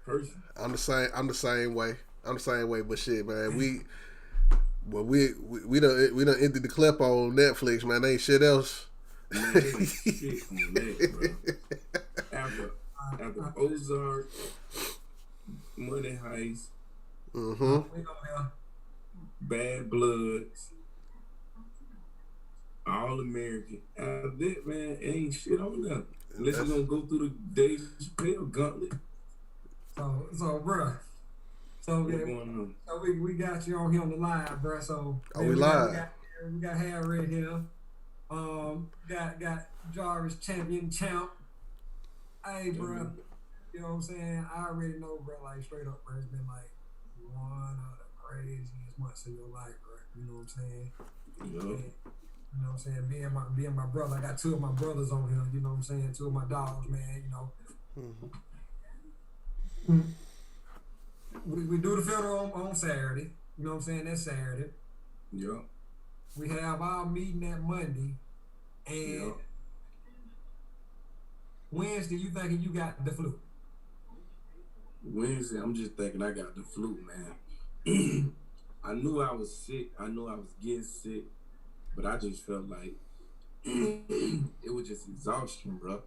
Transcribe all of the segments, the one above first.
person. I'm the same. I'm the same way. I'm the same way. But shit, man, we done ended the clip on Netflix, man. Ain't shit else. Man, ain't shit on that, bro. After Ozark, Money Heist, Bad Bloods, All American. After that, man, ain't shit on that. Unless you're gonna go through the Dave Chappelle gauntlet. So, bruh. So we got you on here on the live, bruh. So we live. We got Harry here. Got Jarvis champ. Hey, bruh. You know what I'm saying? I already know, bruh. Like straight up, bruh. It's been like one of the craziest months of your life, bruh. You know what I'm saying? Yeah. You know what I'm saying? Being my brother. I got two of my brothers on here. You know what I'm saying? Two of my dogs, man. You know. We do the funeral on Saturday. You know what I'm saying? That's Saturday. Yeah. We have our meeting that Monday. And Wednesday, you thinking you got the flu? Wednesday, I'm just thinking I got the flu, man. I knew I was sick. I knew I was getting sick. But I just felt like it was just exhaustion, bro.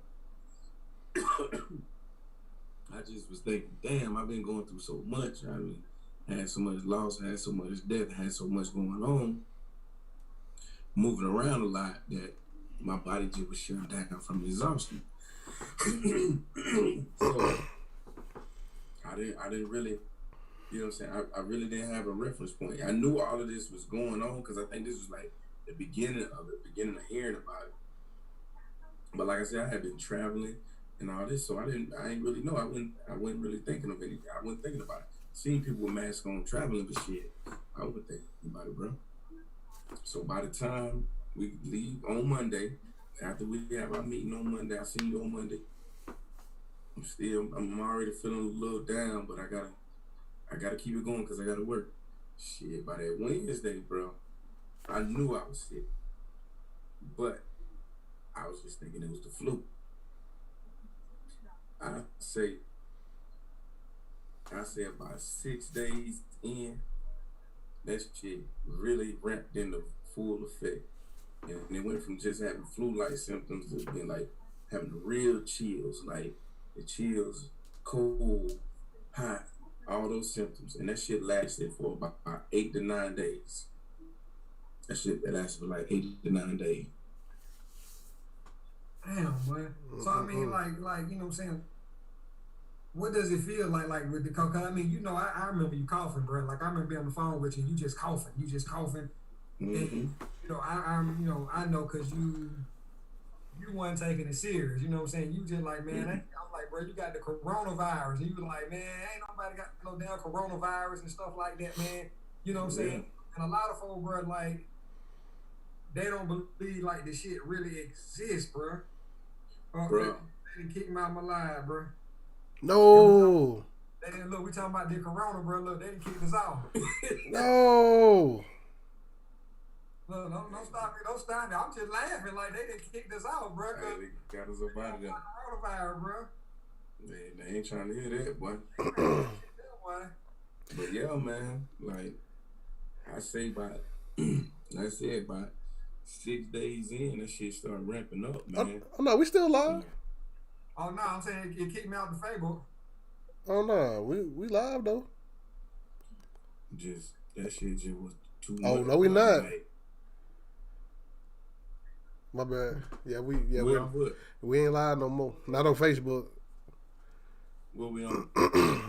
I just was thinking, damn, I've been going through so much. I mean, had so much loss, had so much death, had so much going on, moving around a lot that my body just was shutting down from exhaustion. So I didn't really, you know what I'm saying? I really didn't have a reference point. I knew all of this was going on because I think this was like the beginning of hearing about it. But like I said, I had been traveling and all this, so I didn't really know. I wasn't really thinking of anything. I wasn't thinking about it. Seeing people with masks on traveling, but shit, I wasn't thinking about it, bro. So by the time we leave on Monday, after we have our meeting on Monday, I see you on Monday. I'm already feeling a little down, but I gotta keep it going because I gotta work. Shit, by that Wednesday, bro, I knew I was sick, but I was just thinking it was the flu. I say about 6 days in, that shit really ramped into full effect. And it went from just having flu-like symptoms to being like having the real chills, like the chills, cold, hot, all those symptoms. And that shit lasted for about 8 to 9 days. That lasted for like 8 to 9 days. Damn, man. So I mean, like you know what I'm saying? What does it feel like with the cold? I mean, you know, I remember you coughing, bro. Like I remember being on the phone with you, and you just coughing. Mm-hmm. And you know, I know because you weren't taking it serious. You know what I'm saying? You just like, man, I'm like, bro, you got the coronavirus. And you were like, man, ain't nobody got no damn coronavirus and stuff like that, man. You know what I'm saying? And a lot of folks, bro, like, they don't believe like this shit really exists, bro. Bro. They didn't kick me out of my life, bro. No. They didn't look. We talking about the corona, bro. Look, they didn't kick us out. No. Look, don't stop me. Don't stop me. I'm just laughing like they didn't kick us out, bro. They got us up out of there. Coronavirus, bro. They ain't trying to hear that, boy. But yeah, man. Like I say, about 6 days in, that shit started ramping up, man. Oh no, we still live. Oh no, I'm saying it kicked me out the Facebook. Oh no, we live though. Just that shit just was too much. Oh no, we not. My bad. Yeah, we ain't live no more. Not on Facebook. What we on?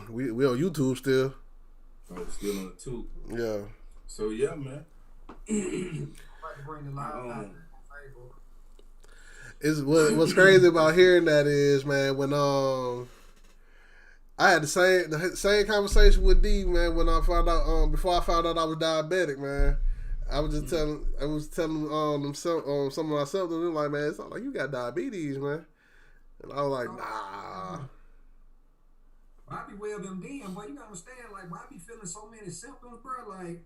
we on YouTube still. Oh, still on the tube. Yeah. So yeah, man. Bring the live on Facebook. It's what's crazy about hearing that is, man, when I had the same conversation with D, man, when I found out before I found out I was diabetic, man. I was just telling them some of my symptoms. They're like, man, it's not like you got diabetes, man. And I was like, nah. I be well them damn, but you gotta understand, like, why I be feeling so many symptoms, bro, like,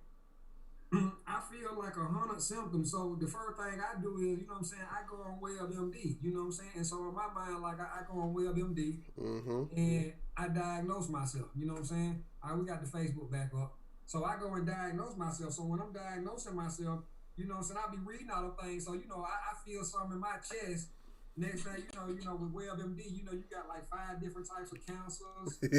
I feel like 100 symptoms. So the first thing I do is, you know what I'm saying, I go on WebMD. You know what I'm saying? And so in my mind, like I go on WebMD, and I diagnose myself. You know what I'm saying? All right, we got the Facebook back up. So I go and diagnose myself. So when I'm diagnosing myself, you know what I'm saying, I be reading all the things. So, I feel something in my chest. Next thing with WebMD, you got like 5 different types of cancers. You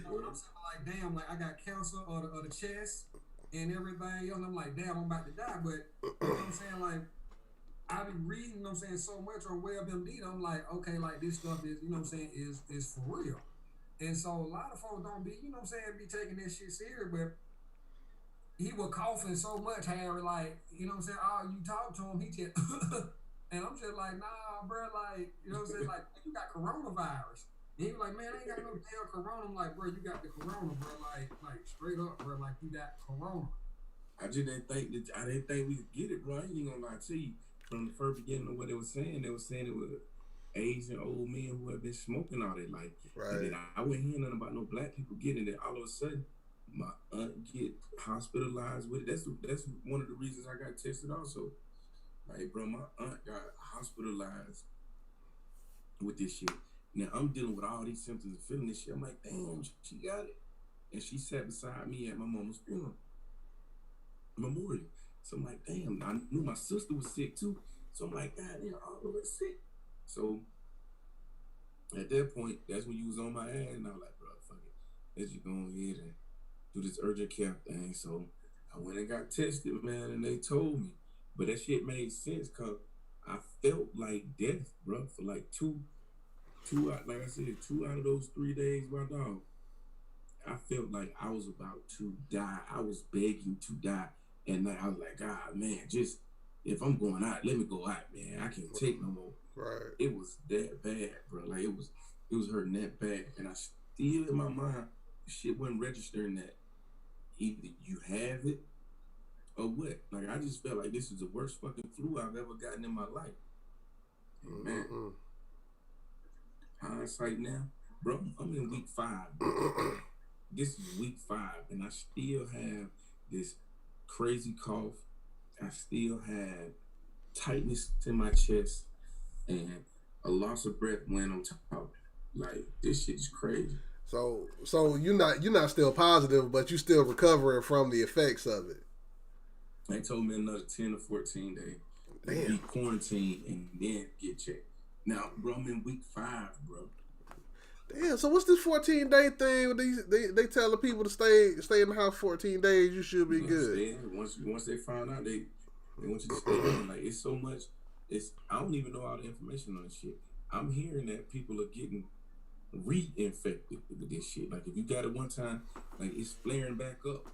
know what I'm saying? Like, damn, like I got cancer of the chest and everything. And I'm like, damn, I'm about to die. But you know what I'm saying? Like, I be reading, you know what I'm saying, so much on WebMD, and I'm like, okay, like this stuff is, you know what I'm saying, is for real. And so a lot of folks don't be, you know what I'm saying, be taking this shit serious, but he was coughing so much, Harry, like, you know what I'm saying, oh, you talk to him, he just, and I'm just like, nah, bro, like, you know what I'm saying, like, you got coronavirus. And he was like, man, I ain't got no damn corona. I'm like, bro, you got the corona, bro, like straight up, bro, like you got corona. I didn't think we could get it, bro. I ain't even gonna lie to you. From the first beginning of what they were saying it was Asian old men who had been smoking all their life. Right. And then I wouldn't hear nothing about no black people getting it. All of a sudden, my aunt get hospitalized with it. That's one of the reasons I got tested also. Like, bro, my aunt got hospitalized with this shit. Now I'm dealing with all these symptoms and feeling this shit. I'm like, damn, she got it. And she sat beside me at my mama's funeral. Memorial. So I'm like, damn, I knew my sister was sick too. So I'm like, God damn, all of us sick. So at that point, that's when you was on my ass, and I was like, bro, fuck it. Let's just go ahead and do this urgent care thing. So I went and got tested, man, and they told me. But that shit made sense because I felt like death, bro, for like two out, like I said, 2 out of those 3 days, my dog. I felt like I was about to die. I was begging to die. And like, I was like, God, man, just if I'm going out, let me go out, man. I can't take no more. Right. It was that bad, bro. Like it was hurting that bad. And I still in my mind, shit wasn't registering that either you have it or what. Like I just felt like this is the worst fucking flu I've ever gotten in my life. And man, hindsight now, bro, I'm in week 5. This is week 5, and I still have this crazy cough. I still have tightness in my chest and a loss of breath when I'm talking. Like this shit's crazy. So you're not still positive, but you still recovering from the effects of it. They told me another 10 or 14 days. Damn. Be quarantined and then get checked. Now, bro, I'm in week 5, bro. Damn, so what's this 14-day thing? They tell the people to stay in the house 14 days. You should be good. Once they find out, they want you to stay in. Like it's so much. I don't even know all the information on this shit. I'm hearing that people are getting reinfected with this shit. Like if you got it one time, like it's flaring back up.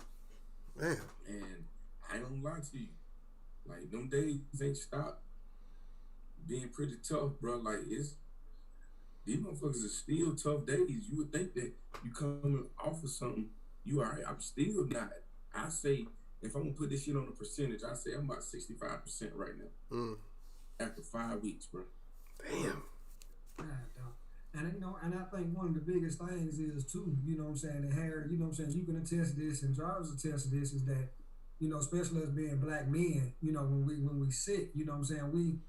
Damn. And I ain't gonna lie to you. Like them days ain't stopped being pretty tough, bro. Like these motherfuckers are still tough days. You would think that you coming off of something, you all right. I'm still not. I say, if I'm going to put this shit on a percentage, I say I'm about 65% right now. After 5 weeks, bro. Damn. And I think one of the biggest things is, too, you know what I'm saying, and Harry, you know what I'm saying, you can attest to this, and Jarvis attest to this, is that, you know, especially as being black men, you know, when we sick, you know what I'm saying,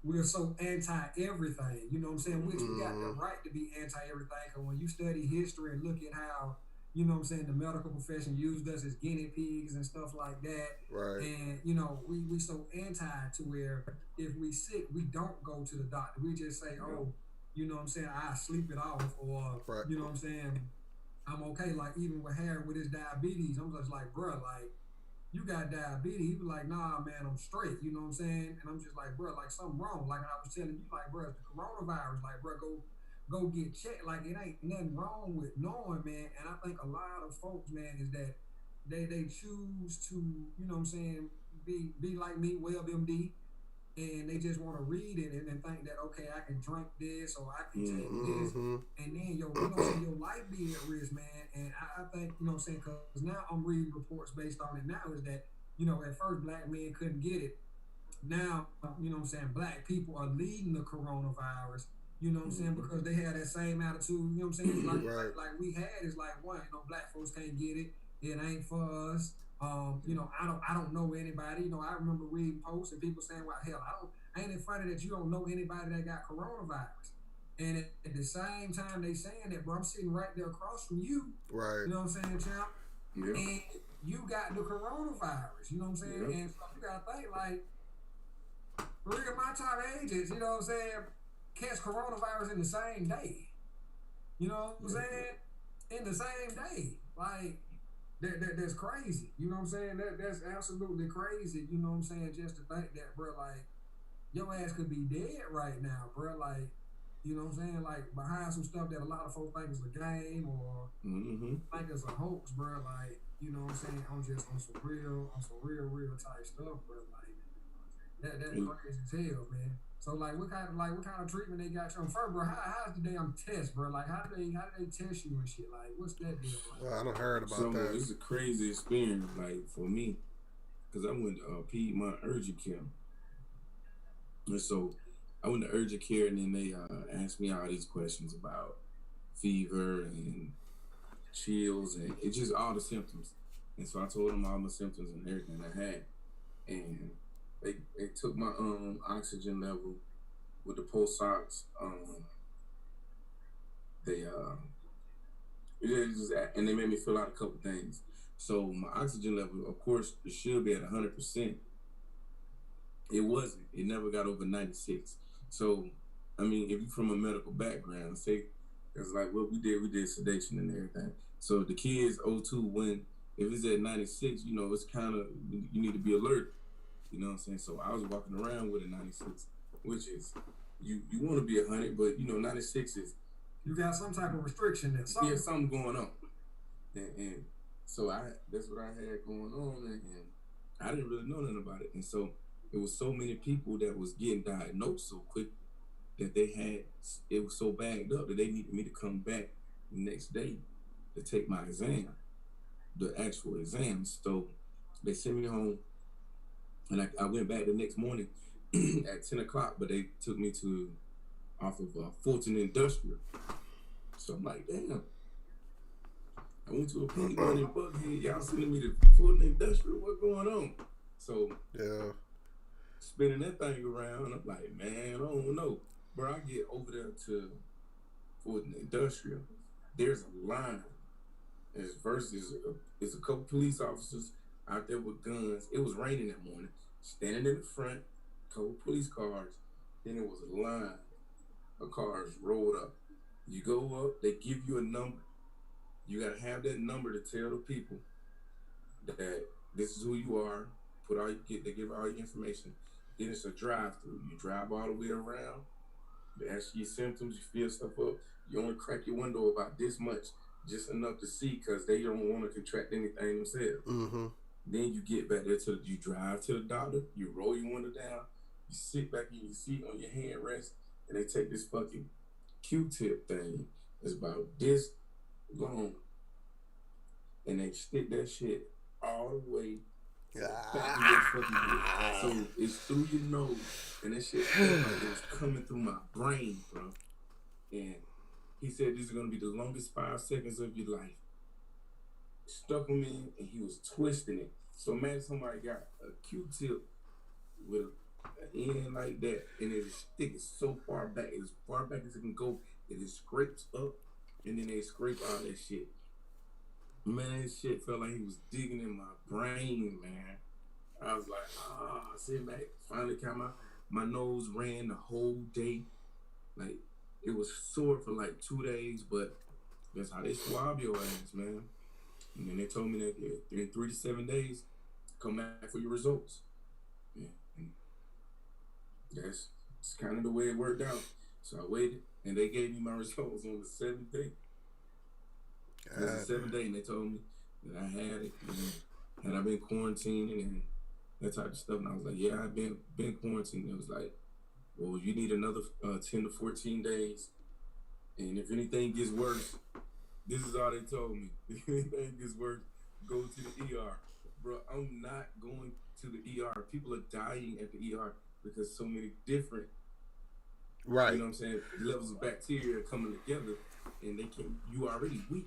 we're so anti-everything, you know what I'm saying, which we got the right to be anti-everything, because when you study history and look at how, you know what I'm saying, the medical profession used us as guinea pigs and stuff like that, right? And, you know, we so anti to where if we sick, we don't go to the doctor. We just say, oh, you know what I'm saying, I sleep it off, or, right. You know what I'm saying, I'm okay. Like, even with Harry, with his diabetes, I'm just like, bro, like, you got diabetes. He was like, nah, man, I'm straight. You know what I'm saying? And I'm just like, bro, like something wrong. Like I was telling you, like, bro, it's the coronavirus. Like, bro, go get checked. Like it ain't nothing wrong with knowing, man. And I think a lot of folks, man, is that they choose to, you know what I'm saying, be like me, WebMD, and they just want to read it and then think that, okay, I can drink this or I can take this, and then you know what I'm saying, your life be at risk, man. And I think, you know what I'm saying, because now I'm reading reports based on it now, is that, you know, at first black men couldn't get it. Now, you know what I'm saying, black people are leading the coronavirus, you know what I'm saying, because they had that same attitude, you know what I'm saying, like we had, is like, one, you know, black folks can't get it, it ain't for us. You know, I don't know anybody. You know, I remember reading posts and people saying, well, hell, ain't it funny that you don't know anybody that got coronavirus? And at the same time they saying that, bro, I'm sitting right there across from you. Right. You know what I'm saying, champ? Yeah. And you got the coronavirus. You know what I'm saying? Yeah. And so you gotta think like, real my top agents, you know what I'm saying, catch coronavirus in the same day. You know what I'm saying? In the same day. Like that's crazy. You know what I'm saying? That's absolutely crazy. You know what I'm saying? Just to think that, bro, like your ass could be dead right now, bro. Like, you know what I'm saying? Like behind some stuff that a lot of folks think is a game or think it's a hoax, bro. Like, you know what I'm saying? I'm just on some real type stuff, bro. Like that's crazy as hell, man. So like what kind of treatment they got you on first, bro? How's the damn test, bro? Like how do they test you and shit? Like what's that deal like? Well, I don't heard about that. It's a crazy experience, like for me, because I went to Piedmont urgent care, and so I went to urgent care, and then they asked me all these questions about fever and chills and it's just all the symptoms. And so I told them all my symptoms and everything I had, and they took my oxygen level with the pulse ox. They and they made me fill out a couple things. So my oxygen level, of course, it should be at 100%. It wasn't. It never got over 96. So, I mean, if you're from a medical background, say, it's like what we did sedation and everything. So the kids O2, when if it's at 96, you know, it's kind of, you need to be alert. You know what I'm saying? So I was walking around with a 96, which is, you want to be 100, but, you know, 96 is, you got some type of restriction there. Something going on. And so that's what I had going on, and I didn't really know nothing about it. And so it was so many people that was getting diagnosed so quick that it was so bagged up that they needed me to come back the next day to take my exam, the actual exam. So they sent me home, and I went back the next morning at 10 o'clock, but they took me off of Fulton Industrial. So I'm like, damn. I went to a Piedmont in Buckhead. Y'all sending me to Fulton Industrial. What's going on? So yeah, spinning that thing around, I'm like, man, I don't know. Bro, I get over there to Fulton Industrial. There's a line. It's a couple police officers out there with guns. It was raining that morning. Standing in the front, couple police cars. Then it was a line of cars rolled up. You go up, they give you a number. You gotta have that number to tell the people that this is who you are. They give all your information. Then it's a drive-through. You drive all the way around. They ask you your symptoms. You fill stuff up. You only crack your window about this much, just enough to see, because they don't want to contract anything themselves. Then you get back there you drive to the doctor. You roll your window down. You sit back in your seat on your hand rest, and they take this fucking Q-tip thing. It's about this long, and they stick that shit all the way to the back of your fucking head. So it's through your nose, and that shit felt like it was coming through my brain, bro. And he said this is gonna be the longest 5 seconds of your life. Stuck him in, and he was twisting it. So imagine somebody got a Q-tip with an end like that, and it sticks so far back, as far back as it can go, it scrapes up, and then they scrape all that shit. Man, that shit felt like he was digging in my brain, man. I was like, sit back. Finally came out. My nose ran the whole day. Like, it was sore for like 2 days, but that's how they swab your ass, man. And then they told me that in 3 to 7 days, come back for your results. Yeah. That's kind of the way it worked out. So I waited, and they gave me my results on the 7th day. It was the 7th day, and they told me that I had it, and I've been quarantining and that type of stuff. And I was like, yeah, I've been quarantined. It was like, well, you need another 10 to 14 days. And if anything gets worse, this is all they told me. If anything gets worse, go to the ER. Bro, I'm not going to the ER. People are dying at the ER because so many different, right, you know what I'm saying, levels of bacteria are coming together, and you already weak.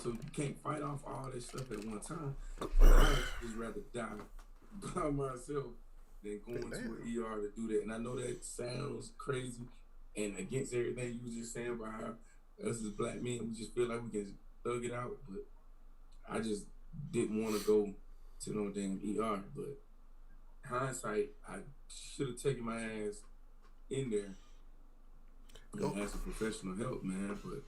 So you can't fight off all that stuff at one time. I'd just rather die by myself than going to an ER to do that. And I know that sounds crazy, And against everything you was just saying about how us as black men, we just feel like we can thug it out. But I just didn't want to go to no damn ER. But hindsight, I should have taken my ass in there and had some professional help, man. But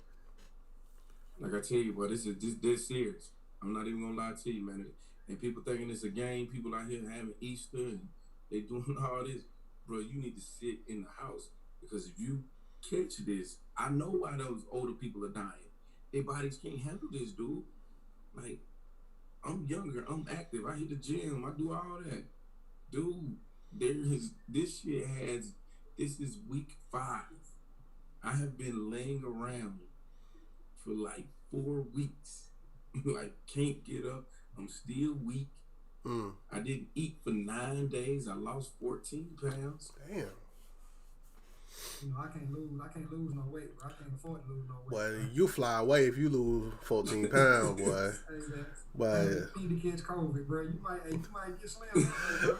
like I tell you, boy, this dead serious. I'm not even gonna lie to you, man. And people thinking it's a game. People out here having Easter and they doing all this, bro. You need to sit in the house because if you catch this, I know why those older people are dying. Their bodies can't handle this, dude. Like I'm younger, I'm active. I hit the gym, I do all that, dude. This is week 5. I have been laying around for like 4 weeks. Like can't get up. I'm still weak. I didn't eat for 9 days. I lost 14 pounds. Damn. You know, I can't lose no weight, bro. I can't afford to lose no weight. Well, you fly away if you lose 14 pounds, boy. But you need to catch COVID, bro. You might get slammed, bro. You know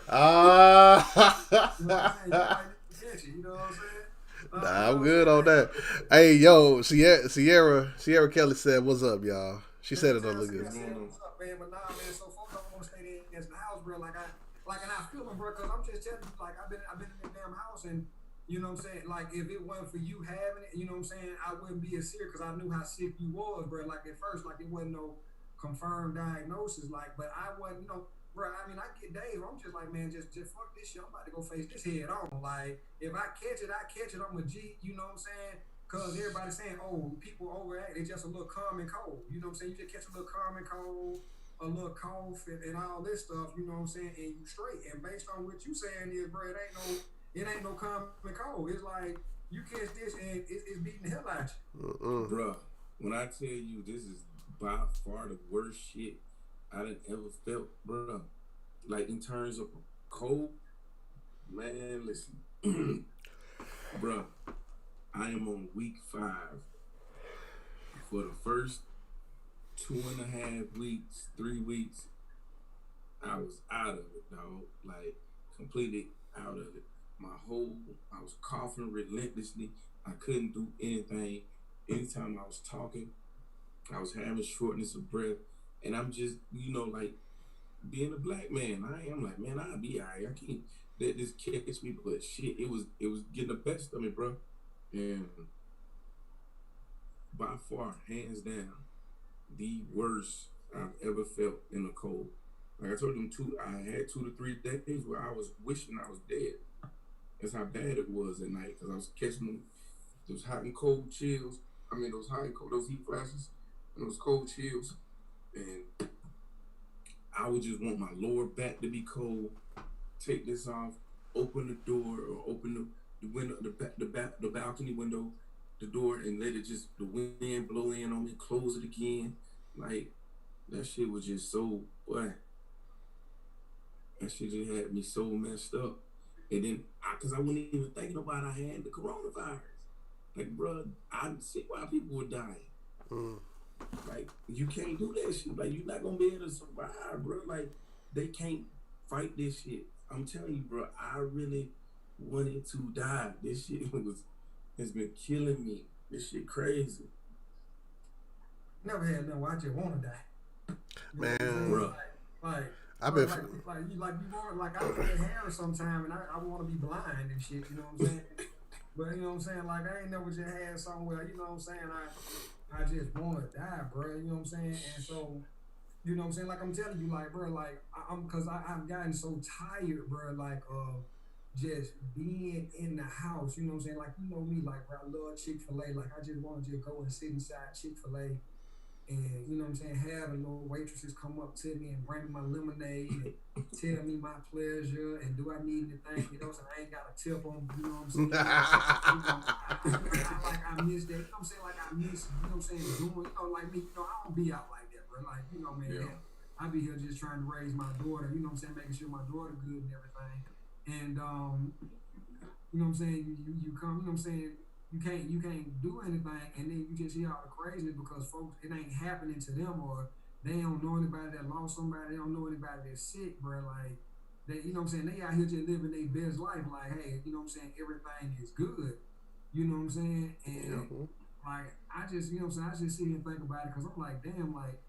what I'm saying? You might catch it. You know what I'm saying? Nah, I'm good on that. Hey, yo, Sierra Kelly said, "What's up, y'all?" She said it on the good. What's up, man? But nah, man. So folks don't want to stay in the house, bro. And I feel them, bro. Cause I'm just telling you, like I've been in the damn house, and you know what I'm saying. Like if it wasn't for you having it, you know what I'm saying, I wouldn't be as sick because I knew how sick you was, bro. Like at first, like it wasn't no confirmed diagnosis, like, but I wasn't, you know. Bro, I mean, I get days where I'm just like, man, just fuck this shit. I'm about to go face this head on. Like, if I catch it, I'm a G, you know what I'm saying? Because everybody's saying, oh, people overact. It's just a little common cold. You know what I'm saying? You just catch a little common cold, a little cough, and all this stuff, you know what I'm saying? And you straight. And based on what you saying is, bro, it ain't no common cold. It's like, you catch this and it's beating the hell out you. Bro, when I tell you this is by far the worst shit I done ever felt, bro. Like in terms of cold, man, listen, bro. I am on week 5. For the first 2.5 weeks, 3 weeks, I was out of it, dog. Like completely out of it. I was coughing relentlessly. I couldn't do anything. Anytime I was talking, I was having shortness of breath. And I'm just, you know, like being a black man, I am like, man, I'll be all right. I can't let this catch me, but shit, it was getting the best of me, bro. And by far, hands down, the worst I've ever felt in the cold. Like I told them, I had 2 to 3 days where I was wishing I was dead. That's how bad it was at night because I was catching those hot and cold chills. I mean, those hot and cold, those heat flashes, and those cold chills. And I would just want my lower back to be cold. Take this off, open the door or open the window, the balcony window, the door, and let it just the wind blow in on me. Close it again. Like that shit was just so boy. That shit just had me so messed up. And then, cause I wasn't even thinking about I had the coronavirus. Like, bro, I see why people were dying. Like, you can't do that shit. Like, you're not gonna be able to survive, bro. Like, they can't fight this shit. I'm telling you, bro, I really wanted to die. This shit has been killing me. This shit crazy. Never had no, I just want to die. Man, bro. Like I've been you want, like I get hair sometime and I want to be blind and shit. You know what I'm saying? But you know what I'm saying? Like I ain't never just had somewhere. You know what I'm saying? I just want to die, bro. You know what I'm saying? And so, you know what I'm saying? Like I'm telling you, like, bro, like I've gotten so tired, bro, like just being in the house. You know what I'm saying? Like you know me, like bro, I love Chick-fil-A. Like I just want to just go and sit inside Chick-fil-A. And you know what I'm saying, have the little waitresses come up to me and bring me my lemonade and tell me my pleasure and do I need anything, you know, so I ain't got to tip them, you know what I'm saying? I miss that, you know what I'm saying, like I miss, you know what I'm saying, doing, you know, like me, you know, I don't be out like that, bro, like, you know, man, yeah. I be here just trying to raise my daughter, you know what I'm saying, making sure my daughter good and everything, and, you know what I'm saying, you come, you know what I'm saying, you can't do anything, and then you just hear all the craziness because folks, it ain't happening to them, or they don't know anybody that lost somebody, they don't know anybody that's sick, bro. Like they, you know what I'm saying, they out here just living their best life. Like, hey, you know what I'm saying, everything is good, You know what I'm saying? And like I just, you know what I'm saying, I just sit here and think about it because I'm like, damn, like,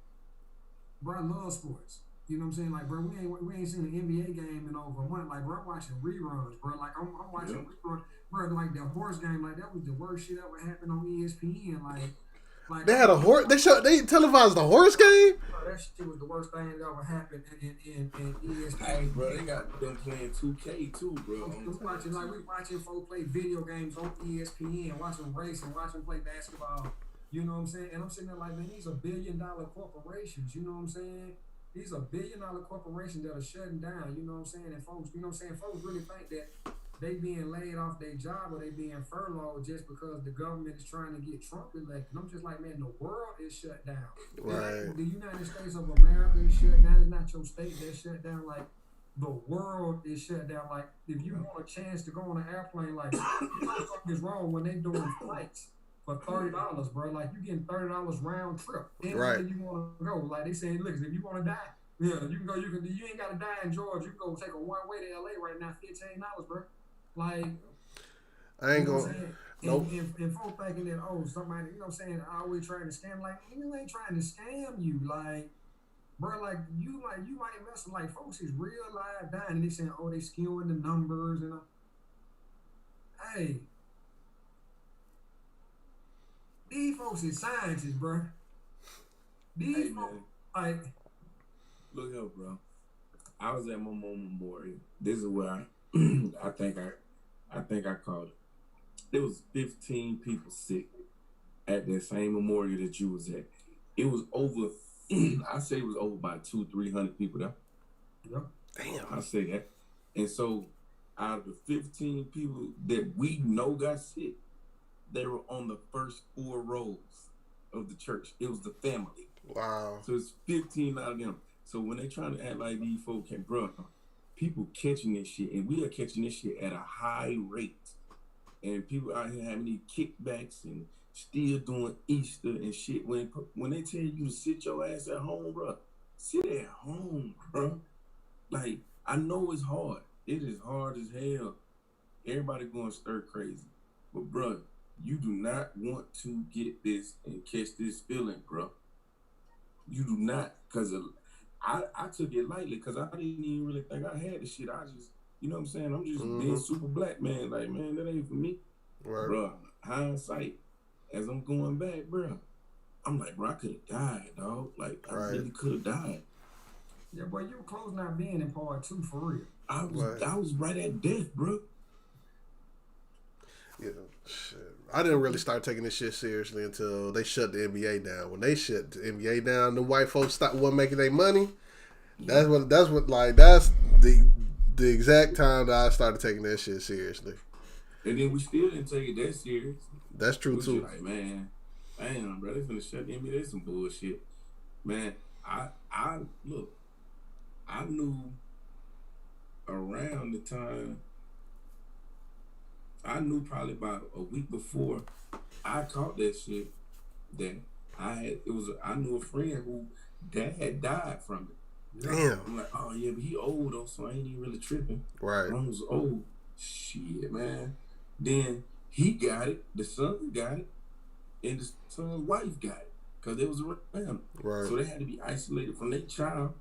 bro, I love sports. You know what I'm saying? Like, bro, we ain't seen an NBA game in over a month. Like, bro, I'm watching reruns, bro. Like, I'm watching Yep. reruns, bro. Like the horse game, like that was the worst shit ever happened on ESPN. Like They I'm had a like, horse. They televised the horse game. bro, that shit was the worst thing that ever happened in Hey, ESPN. bro, they got them playing 2K too, bro. We watching folks play video games on ESPN, watching racing, watching play basketball. You know what I'm saying? And I'm sitting there like, man, these are billion-dollar corporations. You know what I'm saying? These are billion-dollar corporations that are shutting down. You know what I'm saying? And folks, you know what I'm saying? Folks really think that they being laid off their job or they being furloughed just because the government is trying to get Trump elected. And I'm just like, man, the world is shut down. Right. The United States of America is shut down. It's not your state that's shut down. Like, the world is shut down. Like, if you want a chance to go on an airplane, like, what the fuck is wrong when they doing flights for $30, bro? Like, you getting $30 round trip anywhere Right. you want to go. Like, they saying, look, if you want to die, yeah, you can go. You ain't got to die in Georgia. You can go take a one way to LA right now, $15, bro. Like, I ain't you know what going. I'm saying? Nope. And folks thinking that, oh, somebody, you know what I'm saying, always trying to scam. Like, niggas ain't trying to scam you. Like, bro, like you might mess with, like, folks is real live dying and they saying, oh, they skewing the numbers and hey, these folks is scientists, bro. These Hey, folks, man, like, look here, bro. I was at my mom memorial. This is where I think I called it. There was 15 people sick at that same memorial that you was at. It was over. I say it was over by 200-300 people there. yep. Damn. I say that. And so, out of the 15 people that we know got sick, they were on the first 4 rows of the church. It was the family. Wow. So it's 15 out of them. So when they trying to act like these folks can, bro, people catching this shit, and we are catching this shit at a high rate. And people out here having these kickbacks and still doing Easter and shit. When they tell you to sit your ass at home, bro, sit at home, bro. Like, I know it's hard. It is hard as hell. Everybody going stir crazy. But, bro, you do not want to get this and catch this feeling, bro. You do not. Because I took it lightly because I didn't even really think I had the shit. I just, you know what I'm saying? I'm just being super black, man. Like, man, that ain't for me. Right. Bro, hindsight, as I'm going back, bro, I'm like, bro, I could have died, dog. Like, I really could have died. Yeah, boy, you were close not being in part 2 for real. I was right at death, bro. Yeah, shit. I didn't really start taking this shit seriously until they shut the NBA down. When they shut the NBA down, the white folks wasn't making their money. That's the exact time that I started taking that shit seriously. And then we still didn't take it that serious. That's true too. Like, man, damn, bro, they finna shut the NBA. That's some bullshit, man. I knew around the time. I knew probably about a week before I caught that shit that I knew a friend who dad had died from it. Damn. I'm like, oh yeah, but he old though, so I ain't even really tripping. Right. I was old. Shit, man. Then he got it, the son got it, and the son's wife got it. Cause they was around. Right. So they had to be isolated from their child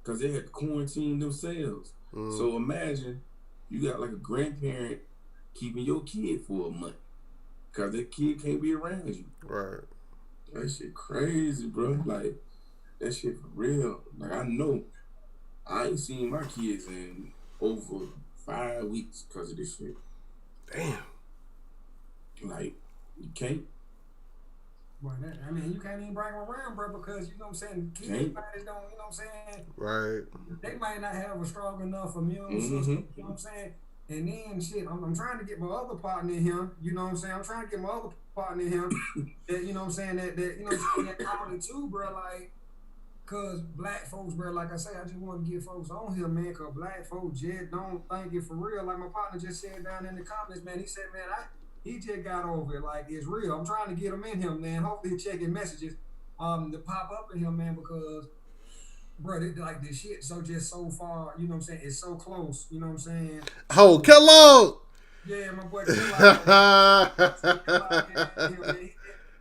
because they had to quarantine themselves. So imagine you got like a grandparent keeping your kid for a month because that kid can't be around you. Right. That shit crazy, bro. Like, that shit for real. Like, I know I ain't seen my kids in over 5 weeks because of this shit. Damn. Like, you can't. Well, I mean, you can't even bring them around, bro, because, you know what I'm saying, kids bodies don't, you know what I'm saying? Right. They might not have a strong enough immune system, you know what I'm saying? And then, shit, I'm trying to get my other partner in here, you know what I'm saying? I'm trying to get my other partner in here that, you know what I'm saying, that you know what I'm saying, that called it too, bro, like, because black folks, bro, like I say, I just want to get folks on here, man, because black folks just don't think it for real. Like my partner just said down in the comments, man, he said, man, he just got over it, like, it's real. I'm trying to get him in here, man. Hopefully checking messages to pop up in here, man, because, bro, like, this shit so far, you know what I'm saying, it's so close, you know what I'm saying? Oh, Kello! Yeah, my boy Kellogg.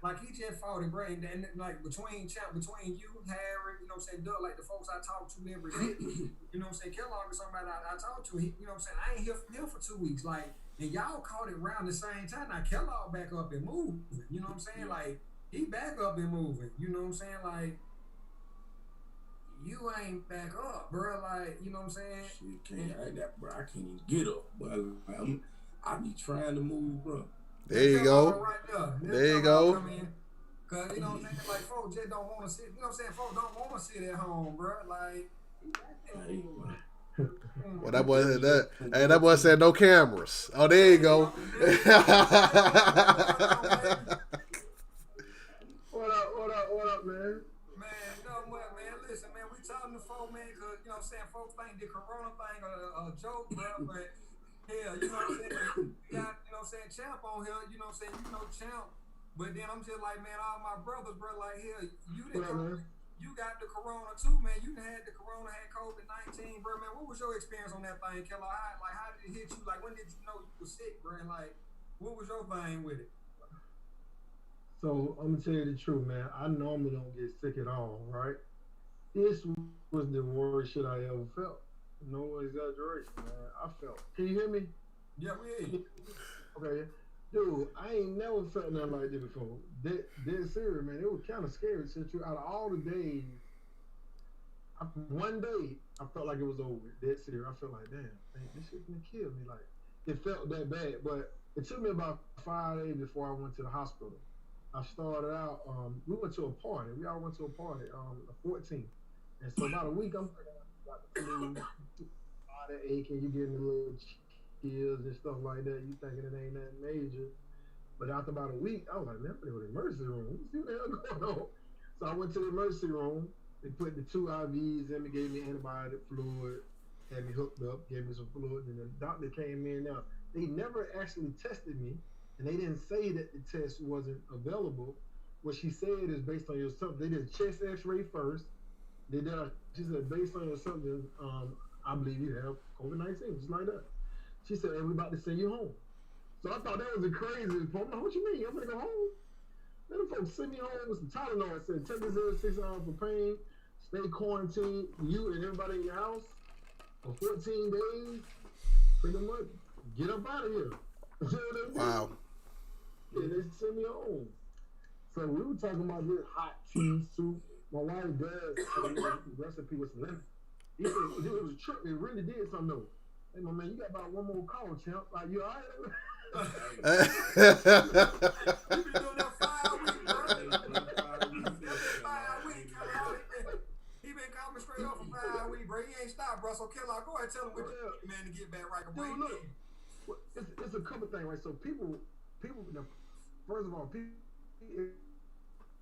Like he just fought it, bro. And like between you, Harry, you know what I'm saying, Doug, like the folks I talk to every day, you know what I'm saying, Kellogg is somebody I talk to. He, you know what I'm saying, I ain't here for 2 weeks, like, and y'all caught it around the same time. Now Kellogg back up and moving, you know what I'm saying, like he back up and moving, you know what I'm saying, like. You ain't back up, bro. Like, you know what I'm saying? Bro. I can't even get up, but I be trying to move, bro. There you go. Right there you go. Come in. Cause you know what I'm saying? Like folks just don't want to sit. You know what I'm saying? Folks don't want to sit at home, bro. Like. Well, that boy said that. Hey, that boy said no cameras. Oh, there you go. What up, man? Listen, man, we talking to folks, man, because, you know what I'm saying, folks think the corona thing a joke, bro, but, hell, you know what I'm saying, you got, you know what I'm saying, Champ on here, you know what I'm saying, you know Champ, but then I'm just like, man, all my brothers, bro, like, hell, you got the corona too, man, you had the corona, had COVID-19, bro, man, what was your experience on that thing, Killer? How did it hit you? Like, when did you know you were sick, bro, and, like, what was your thing with it? So, I'm going to tell you the truth, man, I normally don't get sick at all, right? This was the worst shit I ever felt. No exaggeration, man. I felt. Can you hear me? Yeah, we hear you. Okay. Dude, I ain't never felt nothing like this before. Dead serious, man. It was kind of scary. Since out of all the days, one day, I felt like it was over. Dead serious. I felt like, damn, this shit's gonna kill me. Like, it felt that bad. But it took me about 5 days before I went to the hospital. I started out, we went to a party. We all went to a party, the 14th. And so about a week, I'm got the flu, body aching, you getting a little chills and stuff like that. You thinking it ain't nothing major. But after about a week, I was like, man, I'm going to the emergency room. Let me see what the hell going on. So I went to the emergency room. They put the 2 IVs in me, gave me antibiotic fluid, had me hooked up, gave me some fluid. And the doctor came in. Now, they never actually tested me, and they didn't say that the test wasn't available. What she said is based on your symptoms. They did a chest x-ray first. She said, based on your symptoms, I believe you have COVID-19, just like that. She said, and we're about to send you home. So I thought that was the craziest part. I'm like, what you mean? I'm going to go home? Then the folks sent me home with some Tylenol. I said, take this every 6 hours for pain, stay quarantined, you and everybody in your house for 14 days, pretty much get up out of here. Wow. Yeah, they sent me home. So we were talking about this hot tea soup. My wife's dad, recipe with some lemon. He said, it was a trip. It really did something though. Hey, my man, you got about one more call, champ. Like, you all right? You been doing that 5 weeks, bro. He been coming straight up for 5 weeks, bro. He ain't stopped, bro. So, Kellogg, go ahead and tell him what you man to get back right away. Dude, look, it's a couple things, right? So people, first of all,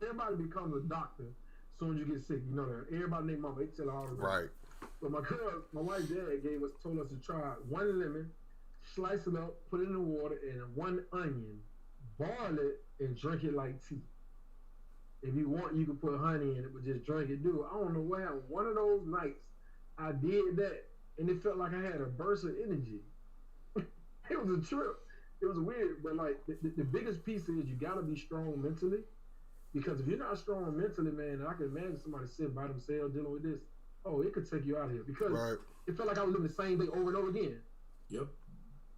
everybody becomes a doctor as soon as you get sick. You know that. Everybody named mama, they tell her all the time. Right. But my wife's dad told us to try 1 lemon, slice it up, put it in the water, and 1 onion, boil it, and drink it like tea. If you want, you can put honey in it, but just drink it. Dude, I don't know what happened. One of those nights, I did that, and it felt like I had a burst of energy. It was a trip. It was weird, but like the biggest piece is you gotta be strong mentally, because if you're not strong mentally, man, I can imagine somebody sitting by themselves dealing with this. Oh, it could take you out of here, because it felt like I was living the same day over and over again. Yep.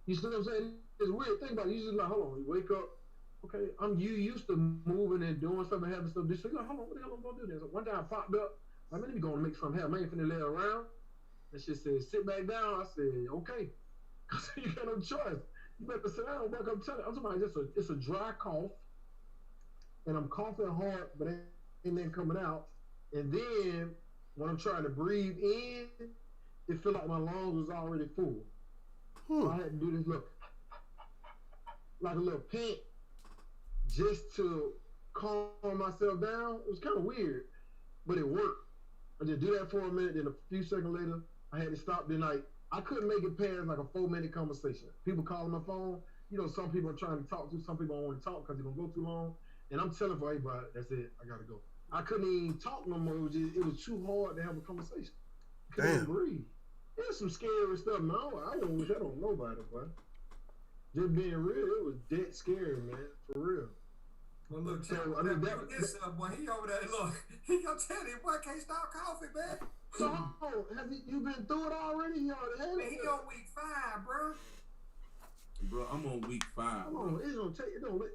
You see what I'm saying? It's a weird thing about it. You just like, hold on, you wake up, okay, you used to moving and doing something, having stuff. This, like, hold on, what the hell am I gonna do this? So one day I popped up. I'm really gonna make something happen. I ain't finna lay around. And she said, sit back down. I said, okay. Cause you got no choice. You better sit down. Back up. I'm talking about it's a dry cough, and I'm coughing hard, but ain't nothing coming out. And then when I'm trying to breathe in, it feel like my lungs was already full. So I had to do this little, like a little pant, just to calm myself down. It was kind of weird, but it worked. I just do that for a minute, then a few seconds later, I had to stop. Then I couldn't make it past like a 4-minute conversation. People calling my phone. You know, some people are trying to talk to, some people don't want to talk because they're going to go too long. And I'm telling for everybody, that's it, I got to go. I couldn't even talk no more. It was too hard to have a conversation. Couldn't even breathe. There's some scary stuff. No, I don't wish that on nobody, but just being real, it was dead scary, man, for real. Well, look, So Chad, I mean, boy, he over there. Look, he gonna tell you, boy, can't stop coughing, man. so have you been through it already? You already had Man, it? he on week 5, bro. Bro, I'm on week 5. Come on, it's gonna take it. Don't let.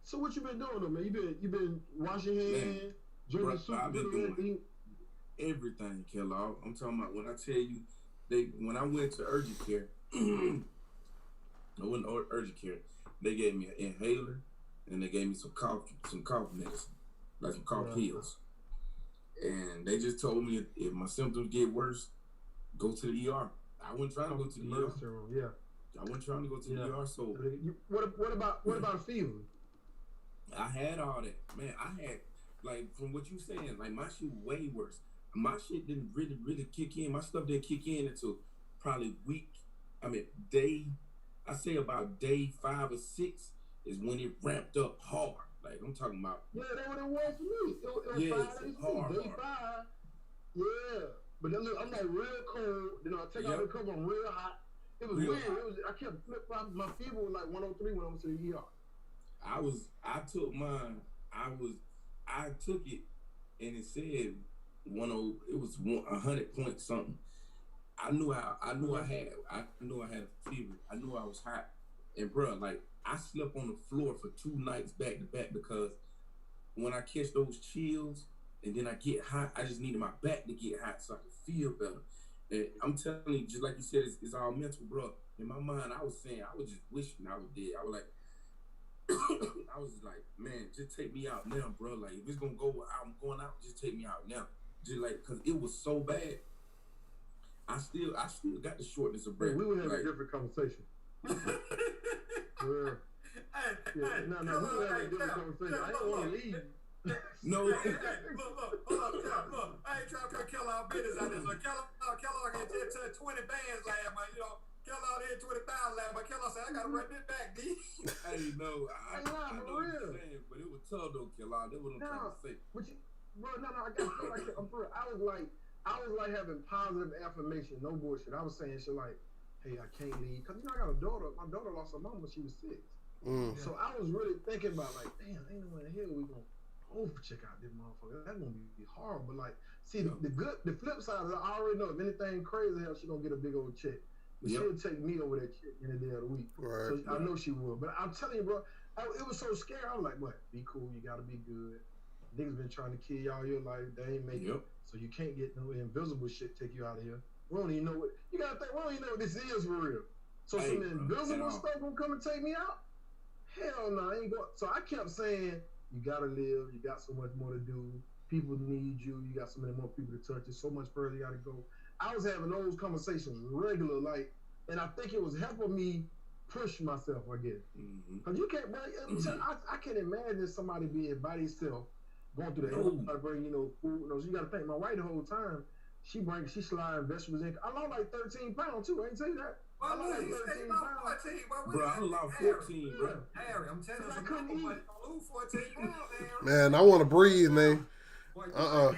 So what you been doing though, man? You been washing hands, drinking soup, I've been doing everything, Kellogg. I'm talking about when I tell you, when I went to urgent care, I went to urgent care. They gave me an inhaler and they gave me some cough medicine, like some cough pills. And they just told me if my symptoms get worse, go to the ER. I wasn't trying to go to the ER. Yeah. I wasn't trying to go to the ER. So what about a fever? I had all that, man. I had, like, from what you saying, like, my shit way worse. My shit didn't really kick in. My stuff didn't kick in until probably I say about day 5 or 6 is when it ramped up hard. Like, I'm talking about. Yeah, that's what it was for me. It was 5 days, day 5. Yeah. But then look, I'm like real cold. Then I take out the cover, I'm real hot. It was weird. I kept flip-flopping. My fever was like 103 when I went to the ER. I took mine. I took it, and it said it was 100 point something. I knew I had a fever. I knew I was hot, and bro, like I slept on the floor for 2 nights back to back because when I catch those chills and then I get hot, I just needed my back to get hot so I could feel better. And I'm telling you, just like you said, it's all mental, bro. In my mind, I was just wishing I was dead. I was like. I was like, man, just take me out now, bro. Like, if it's gonna go, I'm going out. Just take me out now. Just like, cause it was so bad. I still got the shortness of breath. We would have like, a different conversation. No, we would have a different conversation. I didn't want to leave. No. Look. I ain't trying to kill our business out there. So Kellogg had just 20 bands last month, you know. Kellogg hit 20,000 last, but Kellogg said, I gotta run this back, D. Hey, no, I know what you're saying, but it was tough though, Kellogg. That's what I'm trying to say. I feel like I'm for real. I was like having positive affirmation, no bullshit. I was saying shit like, hey, I can't leave. Cause I got a daughter. My daughter lost her mom when she was 6. So I was really thinking about like, damn, ain't no way in hell we gonna check out this motherfucker. That's gonna be hard. But like, see, the flip side is I already know if anything crazy happens, she gonna get a big old check. But she'll take me over that shit any day of the week. Right. So I know she will. But I'm telling you, bro, it was so scary. I was like, what? Be cool. You got to be good. Niggas been trying to kill you all your life. They ain't make it. So you can't get no invisible shit take you out of here. We don't even know what. You got to think, we don't even know what this is for real. So some invisible stuff gonna come and take me out? Hell no, I ain't going. So I kept saying, you got to live. You got so much more to do. People need you. You got so many more people to touch. There's so much further you got to go. I was having those conversations regular, like, and I think it was helping me push myself, I guess. Because you can't, I can't imagine somebody being by themselves, going through the hell, bring, food. You got to think, my wife the whole time, she sliding vegetables in. I lost like 13 pounds too, I ain't tell you that. I lost 13 pounds. 14, bro, I lost 14, bro. Harry, I'm telling you, I couldn't eat. I lose 14 pounds, man, I want to breathe, man. Right now,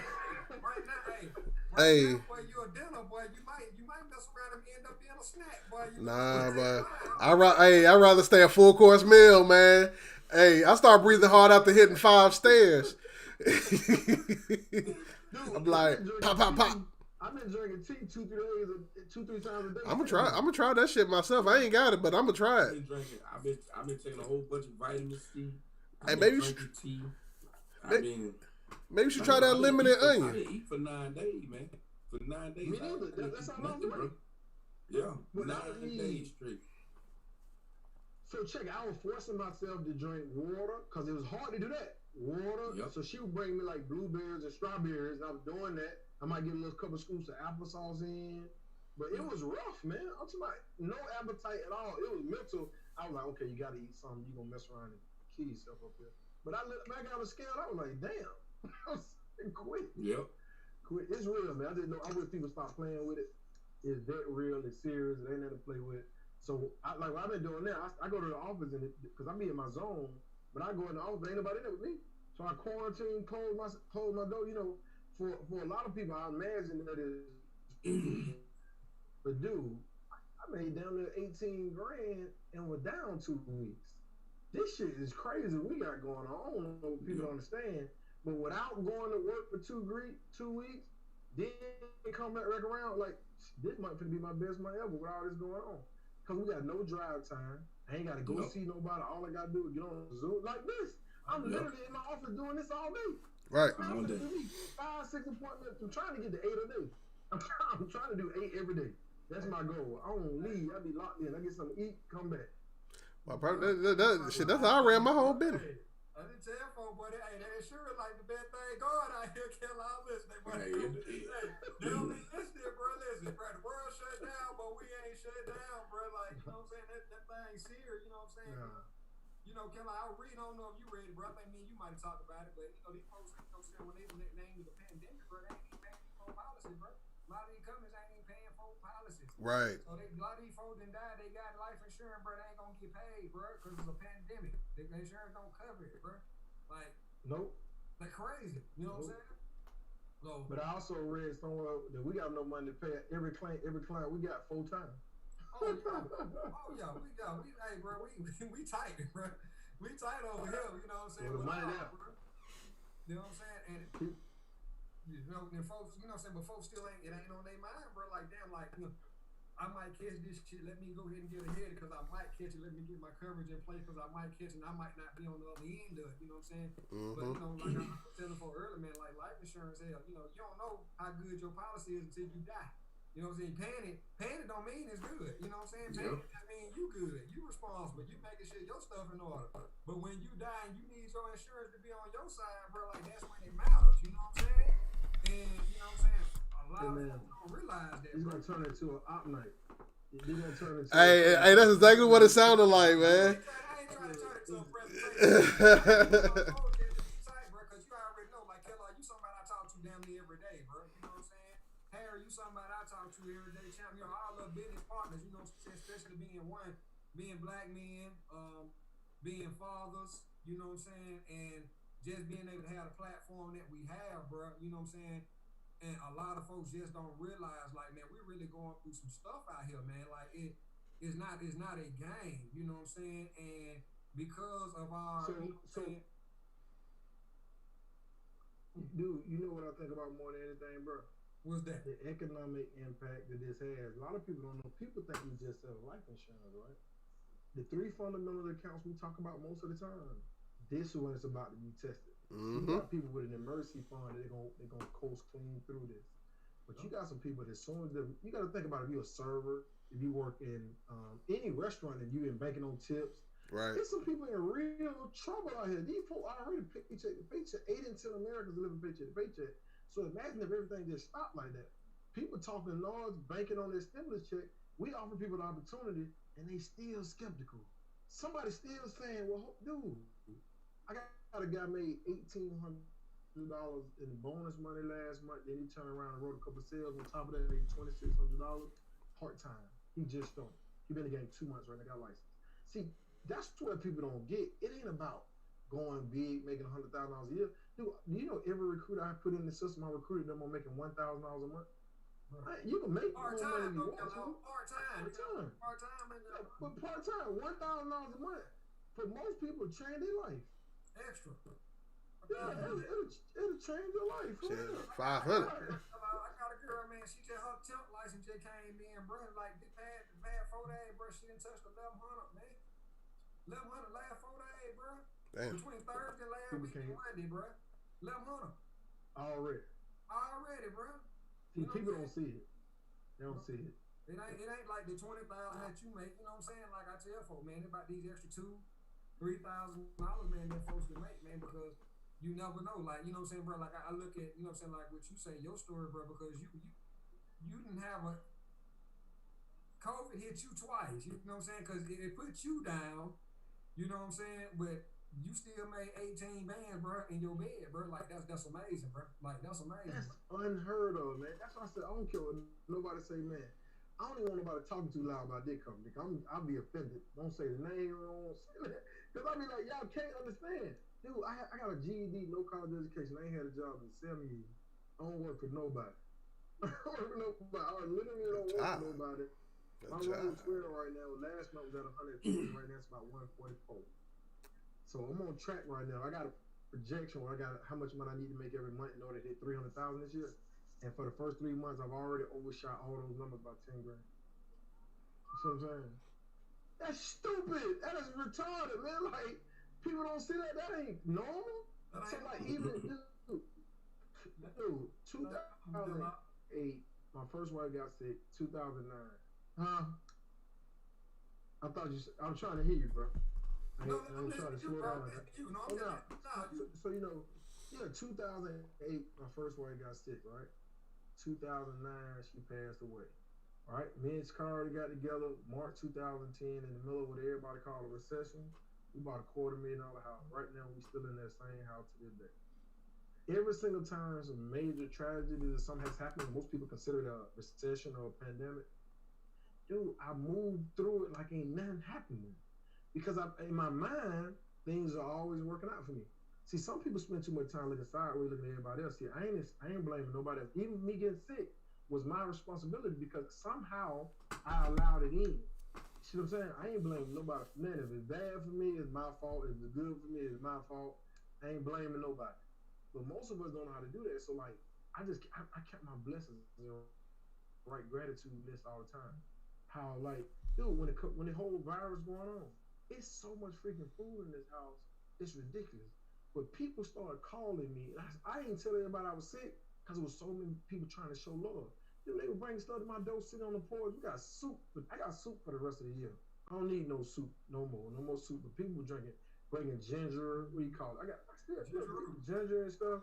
Hey. Boy, you a dinner, boy. You might mess around and end up being a snack, boy. Nah, but I'd rather stay a full course meal, man. Hey, I start breathing hard after hitting 5 stairs. Dude, I'm like, pop. I've been drinking tea 2-3 times a day. I'm gonna try that shit myself. I ain't got it, but I'm gonna try it. I've been taking a whole bunch of vitamin C. Hey, maybe tea. Maybe you should try that limited onion. I didn't eat for 9 days, man. For 9 days. Me neither. That's how long, bro. Yeah, 9 days straight. So check it. I was forcing myself to drink water because it was hard to do that. Water. Yep. So she would bring me like blueberries and strawberries. And I was doing that. I might get a little couple scoops of applesauce in. But it was rough, man. I'm talking about no appetite at all. It was mental. I was like, okay, you got to eat something. You're going to mess around and kill yourself up here. But I looked back on the scale. I was like, damn. I was quit. Yep. Quit. It's real, man. I didn't know. I wish people stop playing with it. It's that real. It's serious. It ain't nothing to play with. So, what I've been doing now, I go to the office because I be in my zone, but I go in the office, ain't nobody there with me. So I quarantine, close my door. For a lot of people, I imagine that is. But dude, I I made down there 18 grand and we're down 2 weeks. This shit is crazy. We got going on. I don't know if people understand, but without going to work for 2 weeks, then come back around like this might be my best month ever with all this going on. Cause we got no drive time. I ain't gotta go see nobody. All I gotta do is get on Zoom like this. I'm literally in my office doing this all day. Right. I'm do 5, 6 appointments. I'm trying to get to 8 a day. I'm trying to do 8 every day. That's my goal. I don't leave. I be locked in. I get something to eat, come back. Shit, that's how I ran my whole business. I didn't tell folks, but hey, that sure like the best thing going out here. Kill all this. They don't be listening, bro. Listen, bro. The world shut down, but we ain't shut down, bro. Like, you know what I'm saying? That thing's serious. You know what I'm saying? Yeah. You know, Kelly, I really don't know if you ready, bro. I think me and you might have talked about it, but you know, these folks, you know, saying when they named the pandemic, bro, they ain't even paying for policies, bro. A lot of these companies ain't even paying for policies. Right. So a lot of these folks that died, they got life insurance, bro. They ain't gonna get paid, bro, because it's a pandemic. The insurance don't cover it, bro. Like, nope. They're crazy. You know what I'm saying? So, but I also read somewhere that we got no money to pay every client we got full time. Oh yeah, hey bro, we tight, bro. We tight over here, you know what I'm saying? Well, the money there. You know what I'm saying? And you know, and folks, you know what I'm saying, but folks still it ain't on their mind, bro. Like damn, like you know, I might catch this shit, let me go ahead and get ahead because I might catch it, let me get my coverage in place because I might catch it and I might not be on the other end of it, you know what I'm saying? Mm-hmm. But you know, like I was telling for earlier, man, like life insurance, hell, you know, you don't know how good your policy is until you die. You know what I'm saying? Paying it don't mean it's good. You know what I'm saying? Paying it just mean you good. You responsible. You making sure your stuff in order. But when you die and you need your insurance to be on your side, bro, like that's when it matters. You know what I'm saying? And you know what I'm saying? A lot of people don't realize that. He's gonna turn it into an op night. He's gonna turn it into hey, that's exactly what it sounded like, man. I ain't trying to turn it to a presentation. Because you already know, like Kelly, you somebody I talk to damn near every day, bro. You know what I'm saying? Harry, you somebody I talk to every day, champ. You know, all the business partners, you know, especially being black men, being fathers, you know what I'm saying, and just being able to have the platform that we have, bro, you know what I'm saying, and a lot of folks just don't realize, like, man, we're really going through some stuff out here, man, like, it's not a game, you know what I'm saying, and because of our, dude, you know what I think about more than anything, bro? What's that? The economic impact that this has. A lot of people don't know. People think we just sell life insurance, right? The 3 fundamental accounts we talk about most of the time, this one is about to be tested. Mm-hmm. You got people with an emergency fund that they're gonna coast clean through this. But you got some people that as soon as you got to think about if you're a server, if you work in any restaurant and you've been banking on tips. Right. There's some people in real trouble out here. These folks already paycheck to paycheck. 8 in 10 Americans living paycheck to paycheck. So imagine if everything just stopped like that. People talking large, banking on their stimulus check. We offer people the opportunity, and they still skeptical. Somebody still saying, "Well, dude, I got a guy made $1,800 in bonus money last month. Then he turned around and wrote a couple of sales on top of that. Made $2,600 part time. He just started. He been in the game 2 months right now. Got licensed. See, that's what people don't get. It ain't about going big, making $100,000 a year. Dude, you know every recruiter I put in the system, I recruited them on making $1,000 a month. Right. You can make more money if you want to. Part-time. But part-time, $1,000 a month. For most people, change their life. Extra. Yeah, it'll change your life. $500. I got a girl, man. She just her temp license just came in, bro. Like the bad 4 days, bro. She didn't touch the 1,100, man. 1,100 last 4 days, bro. Damn. Between Thursday last week and Monday, bro. 1,100. Already, bro. See, people don't see it. They don't see it. It ain't like the $20,000 that you make. You know what I'm saying? Like I tell folks, man, about these extra $2,000-$3,000, man, that folks can make, man, because you never know. Like, you know what I'm saying, bro? Like I look at, you know what I'm saying, like what you say, your story, bro, because you didn't have COVID hit you twice. You know what I'm saying? Because it put you down. You know what I'm saying? But you still made 18 bands, bro, in your bed, bro. Like that's amazing, bro. Like that's amazing. That's unheard of, man. That's why I said I don't care what nobody say, man. I don't even want nobody talking too loud about this company. I'll be offended. Don't say the name wrong. Because I'll be like, y'all can't understand. Dude, I got a GED, no college education. I ain't had a job in 7 years. I don't work for nobody. I literally don't work for nobody. My 112 right now. Last month was at 120. Right now it's about 144. So I'm on track right now. I got a projection where I got how much money I need to make every month in order to hit 300,000 this year. And for the first 3 months, I've already overshot all those numbers by 10 grand. You see what I'm saying? That's stupid. That is retarded, man. Like, people don't see that. That ain't normal. So, like, even, dude, 2008, my first wife got sick. 2009. Huh? I'm trying to hear you, bro. I ain't trying to slow down. So, 2008, my first wife got sick, right? 2009, she passed away. All right, me and Carter got together March 2010 in the middle of what everybody called a recession. We bought a $250,000 house. Right now, we still in that same house to this day. Every single time there's a major tragedy that something has happened, most people consider it a recession or a pandemic. Dude, I moved through it like ain't nothing happening. Because in my mind, things are always working out for me. See, some people spend too much time looking sideways, looking at everybody else. See, I ain't blaming nobody else. Even me getting sick was my responsibility because somehow I allowed it in. See what I'm saying? I ain't blaming nobody for nothing. If it's bad for me, it's my fault. If it's good for me, it's my fault. I ain't blaming nobody. But most of us don't know how to do that. So, like, I kept my blessings, right gratitude list all the time. How, like, dude, when the whole virus going on, it's so much freaking food in this house. It's ridiculous. But people started calling me. I didn't tell everybody I was sick because there was so many people trying to show love. Dude, they were bringing stuff to my door, sitting on the porch. We got soup. I got soup for the rest of the year. I don't need no soup no more. No more soup. But people bringing ginger. What do you call it? I still ginger and stuff.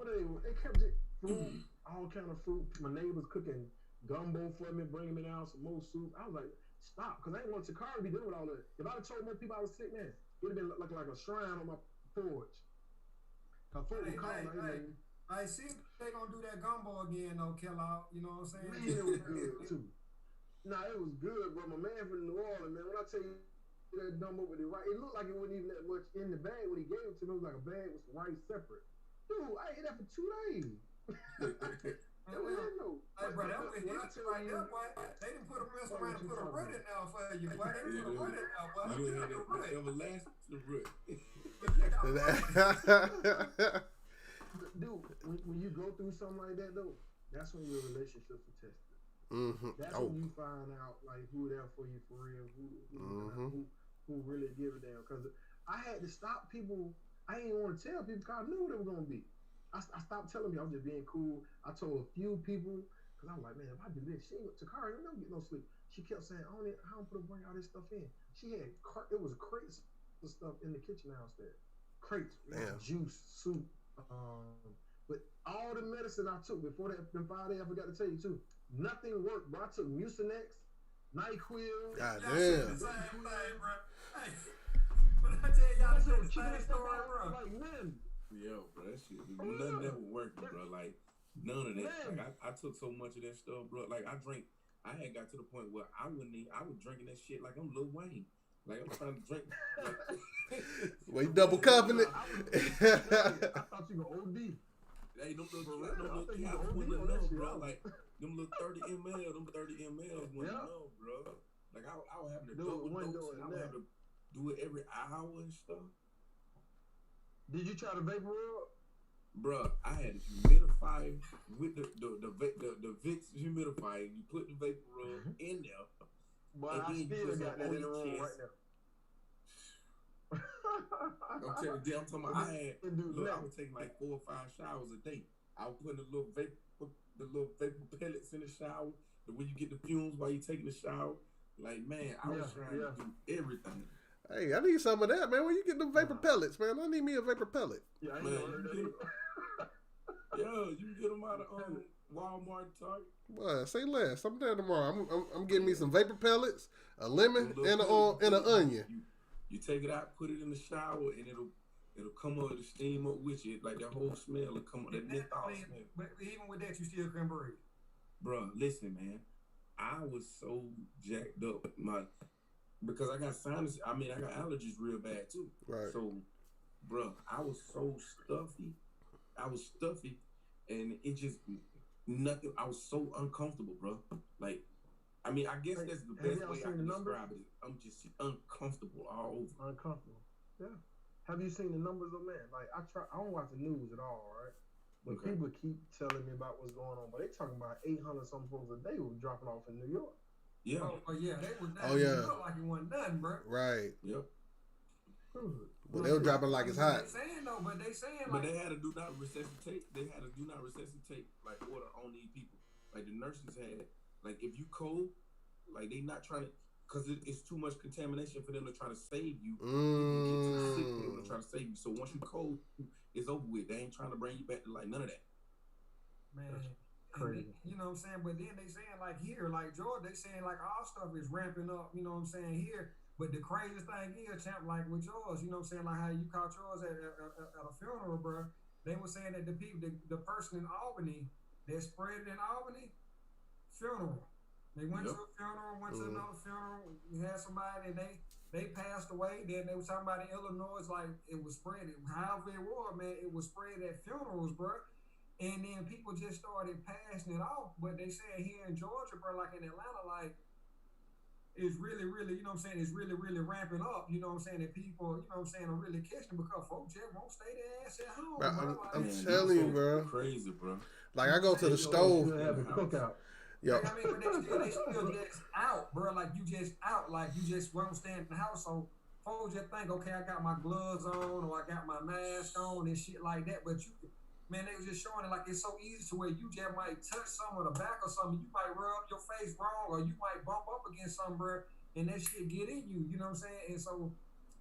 They kept it fruit, all kind of fruit. My neighbors cooking gumbo for me, bringing me down some more soup. I was like, stop, because I didn't want Takara to be dealing with all that. If I'd have told more people I was sick, man, it would have been like a shrine on my porch. I see they gonna do that gumbo again, though, Kellogg. You know what I'm saying? Man, it was good too. Nah, it was good, bro. My man from New Orleans, man. When I tell you that gumbo with the rice, it looked like it wasn't even that much in the bag when he gave it to me. It was like a bag with some rice separate. Dude, I ate that for 2 days. Hey, bro, that was right there, boy. They didn't put a mess around and put a root in there for you, boy. They didn't put a root in there, boy. You had that everlasting root. Dude, when you go through something like that, though, that's when your relationships are tested. Mm-hmm. That's when you find out, like, who there for you for real, who really give a damn. Because I had to stop people. I didn't want to tell people because I knew what they were going to be. I stopped telling people I was just being cool. I told a few people because I'm like, man, if I do this, Takara ain't never get no sleep. She kept saying, I don't put to bring all this stuff in. She had it was crates of stuff in the kitchen downstairs. Crates, juice, soup. But all the medicine I took before that 5 days, I forgot to tell you too. Nothing worked, bro. I took Mucinex, NyQuil. God damn. But I tell y'all the same story, bro. Like, man. Yo, bro, that shit, nothing ever working, bro. Like, none of that. Like, I took so much of that stuff, bro. Like, I had got to the point where I was drinking that shit like I'm Lil Wayne. Like, I'm trying to drink. Like, well, you double cupping it. I thought you were OD. Hey, them little cats wouldn't know, bro. Like, them little 30 ml, wouldn't know, bro. Like, I was having to double dose, and I would have to do it every hour and stuff. Did you try the vapor rub? Bruh, I had to humidify with the Vicks humidifier. You put the vapor rub in there. But I still got that in the room right now. I'm telling you, I'm talking about I was taking like 4 or 5 showers a day. I was putting the little vapor pellets in the shower, when you get the fumes while you taking the shower. Like, man, I was trying to do everything. Hey, I need some of that, man. Where you get them vapor pellets, man? I need me a vapor pellet. Yeah, I know you can get them out of Walmart, Target. Well, say less. I'm there tomorrow. I'm getting me some vapor pellets, a lemon, and an onion. You take it out, put it in the shower, and it'll come up, it'll steam up with you. Like that whole smell will come up, that menthol smell. But even with that, you still couldn't breathe. Bro, listen, man. I was so jacked up. Because I got sinus, I got allergies real bad too. Right. So, bro, I was so stuffy. And it just, nothing, I was so uncomfortable, bro. Like, I mean, I guess that's the best way I seen can the numbers? describe it. I'm just uncomfortable all over. Uncomfortable. Yeah. Have you seen the numbers of man? Like I don't watch the news at all, right? But people keep telling me about what's going on. But they talking about 800 some folks a day were dropping off in New York. Yeah. Oh yeah, they were. Oh yeah. Look like it wasn't nothing, bro. Right. Yep. But they were dropping like it's hot. They saying though, but they saying But like they had to do not resuscitate. They had to do not resuscitate like order on these people. Like the nurses had. Like if you cold, like they not trying to, because it's too much contamination for them to try to save you. You get too sick for them to try to save you. So once you cold, it's over with. They ain't trying to bring you back to like none of that. man. Crazy. You know what I'm saying? But then they saying like here, like Georgia, they saying like our stuff is ramping up. You know what I'm saying here. But the craziest thing is, champ, like with yours, you know what I'm saying, like how you caught yours at a funeral, bro. They were saying that the person in Albany that spread it in Albany, funeral. They went to a funeral, went to another funeral. We had somebody and they passed away. Then they were talking about in Illinois, like it was spread. However it was, man, it was spread at funerals, bro. And then people just started passing it off. But they said here in Georgia, bro, like in Atlanta, like it's really, really, you know what I'm saying, it's really, really ramping up, you know what I'm saying, that people, you know what I'm saying, are really catching because folks just won't stay their ass at home, bro. I'm telling you, bro. Crazy, bro. Like I go to the stove. Have a cookout. Yo. I mean, but they still just out, bro. Like you just out, like you just won't stand in the house. So folks just think, okay, I got my gloves on or I got my mask on and shit like that. But you, man, they was just showing it like it's so easy to where you just might touch some of the back or something. You might rub your face wrong or you might bump up against something, bro, and that shit get in you. You know what I'm saying? And so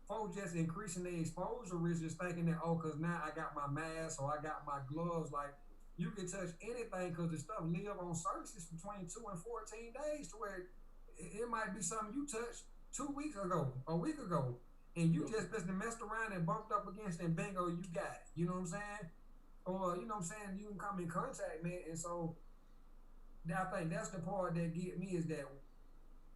folks just increasing their exposure risk, just thinking that, oh, because now I got my mask or I got my gloves, like. You can touch anything because the stuff live on surfaces between 2 and 14 days to where it might be something you touched 2 weeks ago, a week ago, and you just messed around and bumped up against it and bingo, you got it. You know what I'm saying? Or, you know what I'm saying, you can come in contact, man. And so I think that's the part that get me is that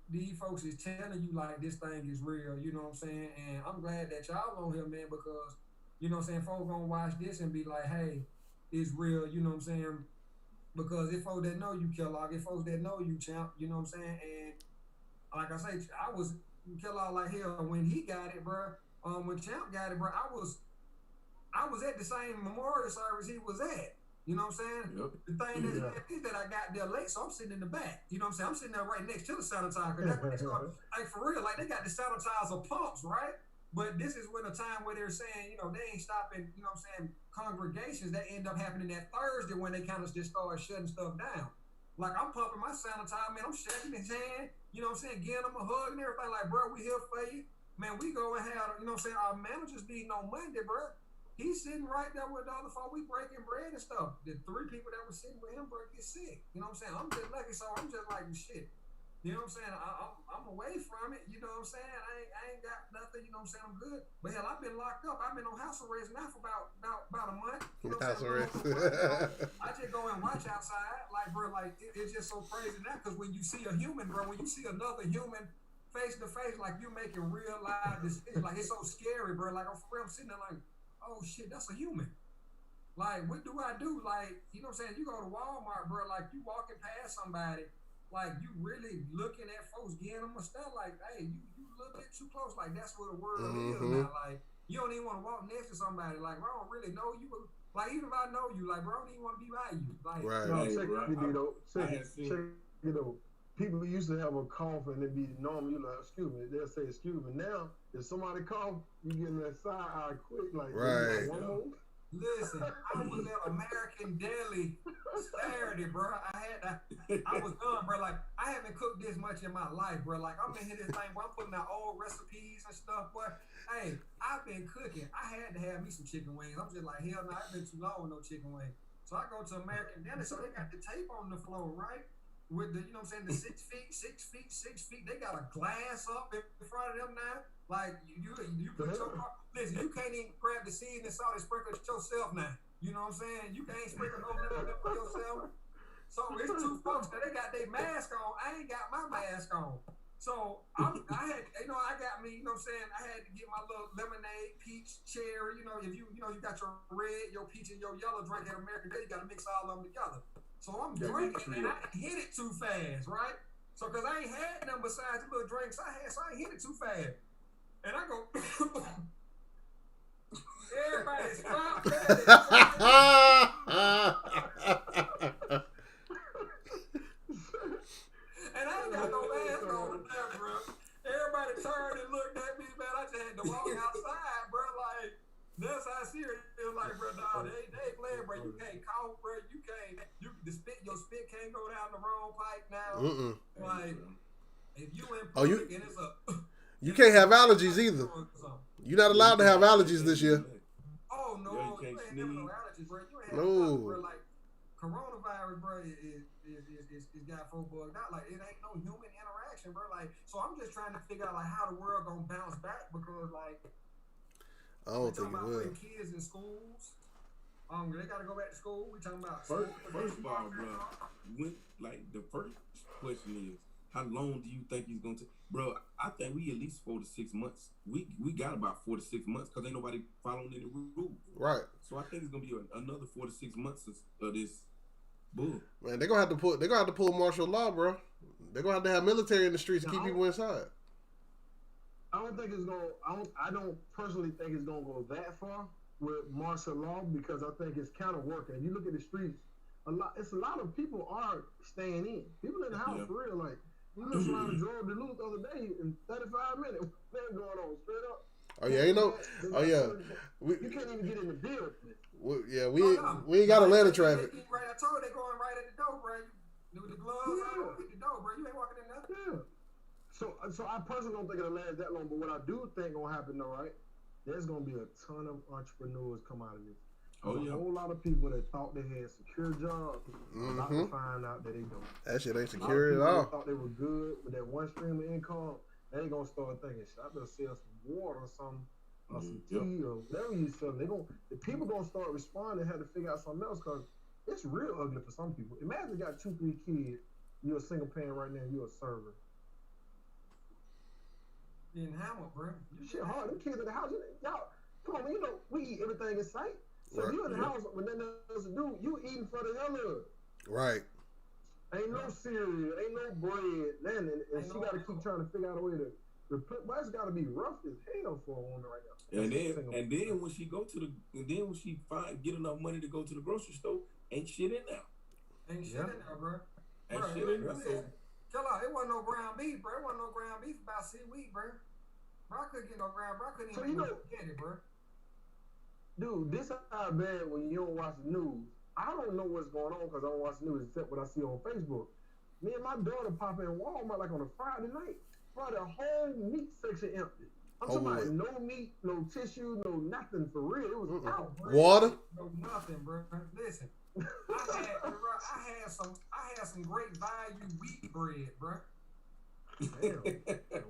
these folks is telling you like this thing is real, you know what I'm saying? And I'm glad that y'all on here, man, because, you know what I'm saying, folks gonna watch this and be like, hey, it's real, you know what I'm saying? Because if folks that know you, Kellogg, if folks that know you, champ, you know what I'm saying? And like I say, I was Kellogg like hell when he got it, bro. When Champ got it, bro, I was at the same memorial service he was at. You know what I'm saying? Yep. The thing is that I got there late, so I'm sitting in the back. You know what I'm saying? I'm sitting there right next to the sanitizer. That's what they start, like for real, like they got the sanitizer pumps, right? But this is when a time where they're saying, you know, they ain't stopping, you know what I'm saying, congregations that end up happening that Thursday when they kind of just start shutting stuff down. Like I'm pumping my sanitizer, man, I'm shaking his hand, you know what I'm saying, giving him a hug and everything, like, bro, we here for you. Man, we go and have, you know what I'm saying, our manager's meeting on Monday, bro. He's sitting right there with the other 4 we breaking bread and stuff. The 3 people that were sitting with him, bro, get sick. You know what I'm saying? I'm just lucky, so I'm just like, shit. You know what I'm saying? I'm away from it. You know what I'm saying? I ain't got nothing. You know what I'm saying? I'm good. But hell, I've been locked up. I've been on house arrest now for about a month. You know what House arrest. I just go and watch outside. Like, bro, like it's just so crazy now because when you see a human, bro, when you see another human face to face, like you're making real live decisions. Like it's so scary, bro. Like I'm sitting there like, oh shit, that's a human. Like, what do I do? Like, you know what I'm saying? You go to Walmart, bro. Like you walking past somebody. Like, you really looking at folks getting them a stuff like, hey, you a little bit too close. Like, that's what the world is now. Like, you don't even want to walk next to somebody. Like, bro, I don't really know you. Like, even if I know you, like, bro, I don't even want to be by you. Like, you know, people used to have a cough and it'd be normal. You like, excuse me. They'll say, excuse me. Now, if somebody cough, you get in that side eye quick. Like, right. One more. Listen, I was at American Deli Saturday, bro. I was done, bro. Like, I haven't cooked this much in my life, bro. Like, I'm in here this thing, bro. I'm putting out old recipes and stuff, boy. Hey, I've been cooking. I had to have me some chicken wings. I'm just like, hell no, I've been too long with no chicken wings. So I go to American Deli, so they got the tape on the floor, right? With the, you know what I'm saying, the 6 feet. They got a glass up in front of them now. Like, you put your car, listen, you can't even grab the seasoning salt and sprinkle it yourself now. You know what I'm saying? You can't sprinkle no lemon for yourself. So it's 2 folks that they got their mask on. I ain't got my mask on. So I had, you know, I got me, you know what I'm saying? I had to get my little lemonade, peach, cherry. You know, if you got your red, your peach, and your yellow drink at American Day, you got to mix all of them together. So I'm drinking and I hit it too fast, right? So, cause I ain't had nothing besides the little drinks I had, so I ain't hit it too fast. And I go, everybody stop. And I ain't got no mask on there, bro. Everybody turned and looked at me, man. I just had to walk outside, bro. Like, that's how serious it is. Like, bro, dog, they playing, bro. You can't cough, bro. You can't, your spit can't go down the wrong pipe now. Like, if you in public and it's a... You can't have allergies either. You're not allowed to have allergies this year. Oh, no. You ain't having no allergies, bro. You ain't No. having nothing, bro. Like, coronavirus, bro, is got folk bugged out. Like, it ain't no human interaction, bro. Like, so I'm just trying to figure out, like, how the world gonna bounce back because, like, I don't think it will. putting kids in schools. They gotta go back to school. We talking about first of all, bro. The first question is, how long do you think he's gonna take, bro? I think we at least 4 to 6 months. We got about 4 to 6 months because ain't nobody following any rules. Right. So I think it's gonna be another 4 to 6 months of this bull. Man, they're gonna have to pull martial law, bro. They're gonna have to have military in the streets to keep people inside. I don't think it's gonna. I don't personally think it's gonna go that far with martial law because I think it's kind of working. If you look at the streets, a lot of people are staying in. People in the house for real. Like we messed around and drove to Duluth the other day in 35 minutes. What's going on? Straight up. Oh yeah, you know. Oh yeah. You can't even get in the building. We ain't got Atlanta traffic. Right, I told you they going right at the door, bro. With the gloves on, at the door, bro. You ain't walking in there. Yeah. So I personally don't think it'll last that long. But what I do think gonna happen though, right? There's gonna be a ton of entrepreneurs come out of this. A whole lot of people that thought they had secure jobs about to find out that they don't. That shit ain't secure at all. Thought they were good with that one stream of income. They gonna start thinking, "Shit, I better sell some water or something, or some tea or whatever you sell." The people gonna start responding. Have to figure out something else because it's real ugly for some people. Imagine you got 2-3 kids. You're a single parent right now. You're a server. In Hamlet, bro. Shit hard. Them kids in the house, y'all. Come on, man. You know we eat everything in sight. So if you in the house when nothing else to do, you eating for the hell of it. Right. Ain't no cereal, ain't no bread, nothing. And she got to keep trying to figure out a way to. But it's got to be rough as hell for a woman right now. And then when she get enough money to go to the grocery store, ain't shit in there. Ain't shit in there, bro. Ain't shit in there. Chill out. It wasn't no ground beef, bro. It wasn't no ground beef about seaweed, bro. Bro, I couldn't get no ground. Bro, I couldn't even get it, bro. Dude, this how bad when you don't watch the news. I don't know what's going on because I don't watch the news except what I see on Facebook. Me and my daughter pop in Walmart like on a Friday night. Bro, the whole meat section empty. I'm talking about no meat, no tissue, no nothing for real. It was out, bro. Water? No nothing, bro. Listen, I had some great value wheat bread, bro. Damn.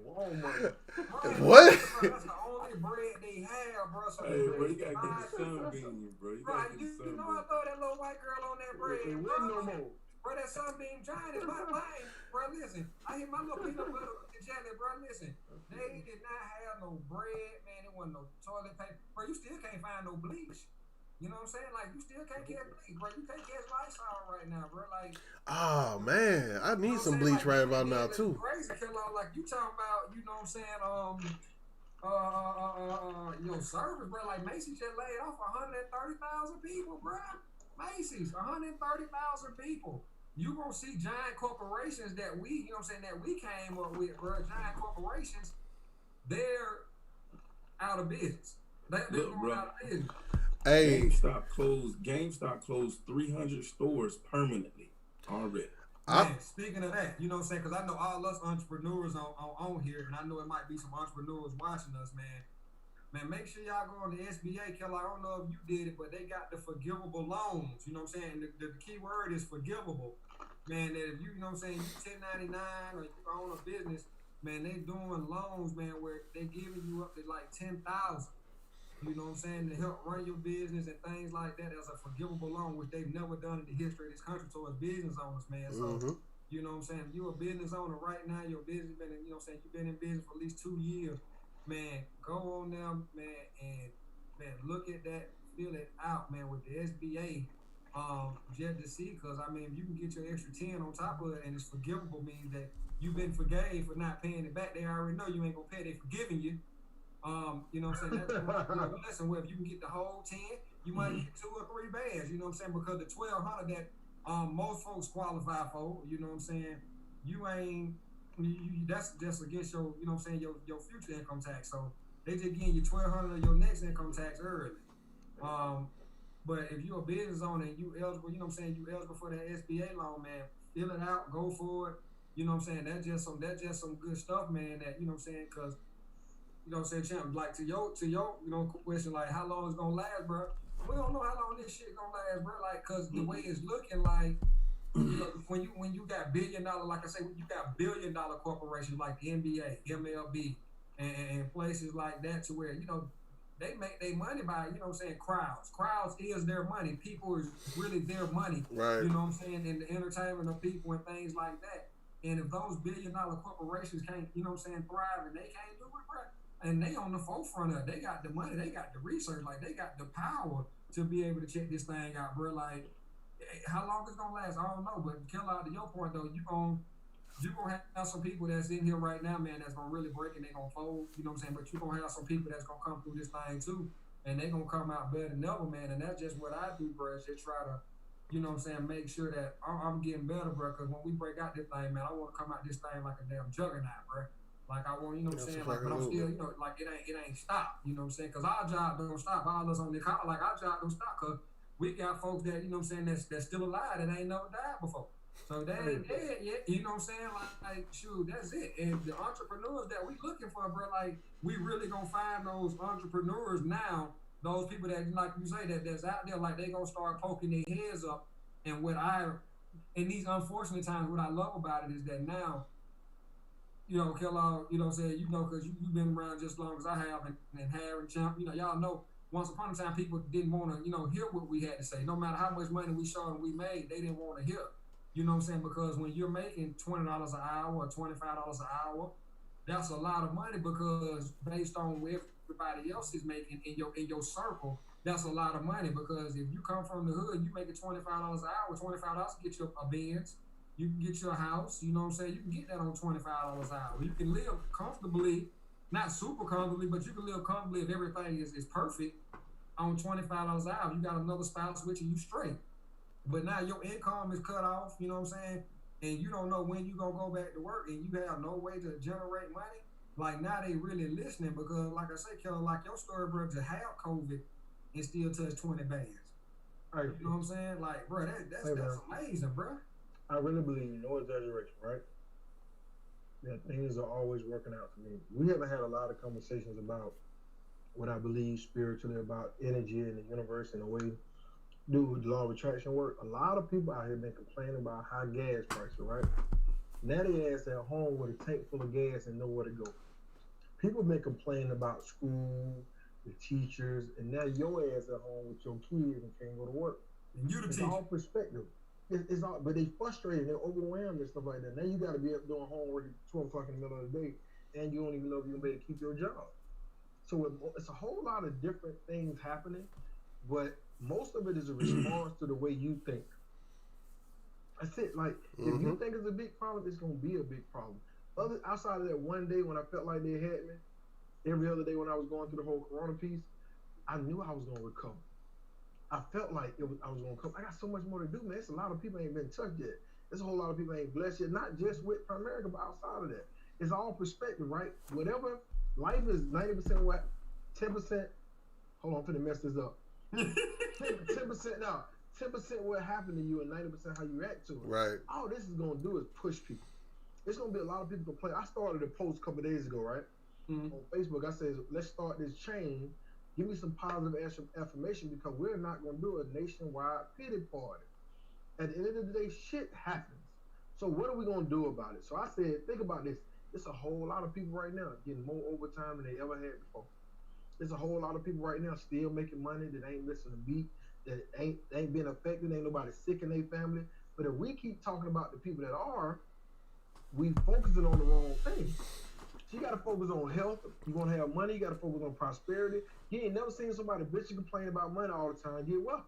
Walmart. What? Bro, that's the only bread they have, bro. So hey, bro, you gotta get the sunbeam, bro. You gotta get the sunbeam. You know I thought that little white girl on that bread, It bro. no more. Bro, that sunbeam giant is my line. Bro, listen. I hit my little peanut butter jelly, bro. Listen. They did not have no bread, man. It wasn't no toilet paper. Bro, you still can't find no bleach. You know what I'm saying? Like, you still can't catch bleach, bro. You can't catch Lysol right now, bro. Like, oh man, I need some bleach right about now too. Crazy killer, like you talking about, you know what I'm saying? Service, bro. Like Macy's just laid off 130,000 people, bro. Macy's 130,000 people. You gonna see giant corporations that we, you know what I'm saying, that we came up with, bro. Giant corporations, they're out of business. They're going out of business. Hey, GameStop closed 300 stores permanently already. Man, speaking of that, you know what I'm saying? Because I know all us entrepreneurs on here, and I know it might be some entrepreneurs watching us, man. Man, make sure y'all go on the SBA, Keller. I don't know if you did it, but they got the forgivable loans. You know what I'm saying? The key word is forgivable. Man, that if you know what I'm saying, you 1099 or you own a business, man, they doing loans, man, where they giving you up to like 10,000. You know what I'm saying, to help run your business and things like that as a forgivable loan, which they've never done in the history of this country towards business owners, man. So, you know what I'm saying, if you're a business owner right now, your business been, you know what I'm saying, you've been in business for at least 2 years, man, go on there, man, and man, look at that, fill it out, man, with the SBA. just to see, because I mean, if you can get your extra 10 on top of it and it's forgivable, means that you've been forgave for not paying it back. They already know you ain't gonna pay. They forgiving you. You know what I'm saying? That's a lesson where if you can get the whole 10, you might get 2 or 3 bands. You know what I'm saying? Because the 1,200 that most folks qualify for, you know what I'm saying? You ain't. That's just against your, you know what I'm saying, your future income tax. So they just getting you 1,200 of your next income tax early. But if you're a business owner and you eligible, you know what I'm saying, you eligible for that SBA loan, man, fill it out, go for it. You know what I'm saying? That's just some good stuff, man. That, you know what I'm saying, because you know what I'm saying, champ, like to your you know question, like how long it's gonna last, bro. We don't know how long this shit gonna last, bro. Like, cause the way it's looking, like, you know, when you got $1 billion, like I say, when you got $1 billion corporations like the NBA, MLB, and places like that, to where, you know, they make their money by, you know what I'm saying, crowds. Crowds is their money. People is really their money. Right. You know what I'm saying, in the entertainment of people and things like that. And if those $1 billion corporations can't, you know what I'm saying, thrive, and they can't do it, bro, and they on the forefront of it, they got the money, they got the research, like they got the power to be able to check this thing out, bro. Like, how long it's gonna last, I don't know. But kill out to your point though, you gonna have some people that's in here right now, man, that's gonna really break and they gonna fold, you know what I'm saying? But you gonna have some people that's gonna come through this thing too, and they gonna come out better than ever, man. And that's just what I do, bro, is just try to, you know what I'm saying, make sure that I'm getting better, bro. Because when we break out this thing, man, I want to come out this thing like a damn juggernaut, bro. Like I want, you know what I'm saying? Like, but I'm still, you know, like it ain't stopped, you know what I'm saying? Because our job don't stop. All us on the call, like our job don't stop, because we got folks that, you know what I'm saying, that's still alive that ain't never died before. So they ain't dead yet, you know what I'm saying? Like shoot, that's it. And the entrepreneurs that we looking for, bro, like we really gonna find those entrepreneurs now, those people that, like you say, that's out there, like they gonna start poking their heads up. And in these unfortunate times, what I love about it is that now, you know, Kellogg, you know what I'm saying, you know, because you've been around just as long as I have, and Harry, Champ, you know, y'all know, once upon a time, people didn't want to, you know, hear what we had to say. No matter how much money we showed and we made, they didn't want to hear. You know what I'm saying? Because when you're making $20 an hour or $25 an hour, that's a lot of money, because based on what everybody else is making in your circle, that's a lot of money. Because if you come from the hood, you making $25 an hour, $25 get you a Benz. You can get your house, you know what I'm saying? You can get that on $25 an hour. You can live comfortably, not super comfortably, but you can live comfortably if everything is perfect on $25 an hour. You got another spouse with you straight. But now your income is cut off, you know what I'm saying? And you don't know when you're going to go back to work, and you have no way to generate money. Like, now they really listening, because like I say, Kelly, like your story, bro, to have COVID and still touch 20 bands. Right. You know what I'm saying? Like, bro, that's amazing, bro. I really believe, no exaggeration, right? That things are always working out for me. We haven't had a lot of conversations about what I believe spiritually about energy and the universe and the way do law of attraction work. A lot of people out here been complaining about high gas prices, right? Now they ass at home with a tank full of gas and nowhere to go. People been complaining about school, the teachers, and now your ass at home with your kids and can't go to work. And you the teacher. It's all perspective. It's all, but they frustrated, they're overwhelmed and stuff like that. Now you got to be up doing homework at 12 o'clock in the middle of the day, and you don't even know if you're going to be able to keep your job. So it's a whole lot of different things happening, but most of it is a response to the way you think. That's it. Like, if you think it's a big problem, it's going to be a big problem. Outside of that one day when I felt like they had me, every other day when I was going through the whole corona piece, I knew I was going to recover. I felt like I was going to come. I got so much more to do, man. It's a lot of people ain't been touched yet. There's a whole lot of people ain't blessed yet, not just with Primerica, but outside of that. It's all perspective, right? Whatever, life is 90% what? 10%, hold on, I'm finna mess this up. 10% now. 10% what happened to you and 90% how you react to it. Right. All this is going to do is push people. It's going to be a lot of people complaining. I started a post a couple of days ago, right? On Facebook, I said, let's start this chain. Give me some positive affirmation, because we're not going to do a nationwide pity party. At the end of the day, shit happens. So what are we going to do about it? So I said, think about this. It's a whole lot of people right now getting more overtime than they ever had before. There's a whole lot of people right now still making money that ain't missing a beat, that ain't been affected, ain't nobody sick in their family. But if we keep talking about the people that are, we focusing on the wrong thing. So you got to focus on health. You want to have money, you got to focus on prosperity. You ain't never seen somebody bitch and complain about money all the time. Get what?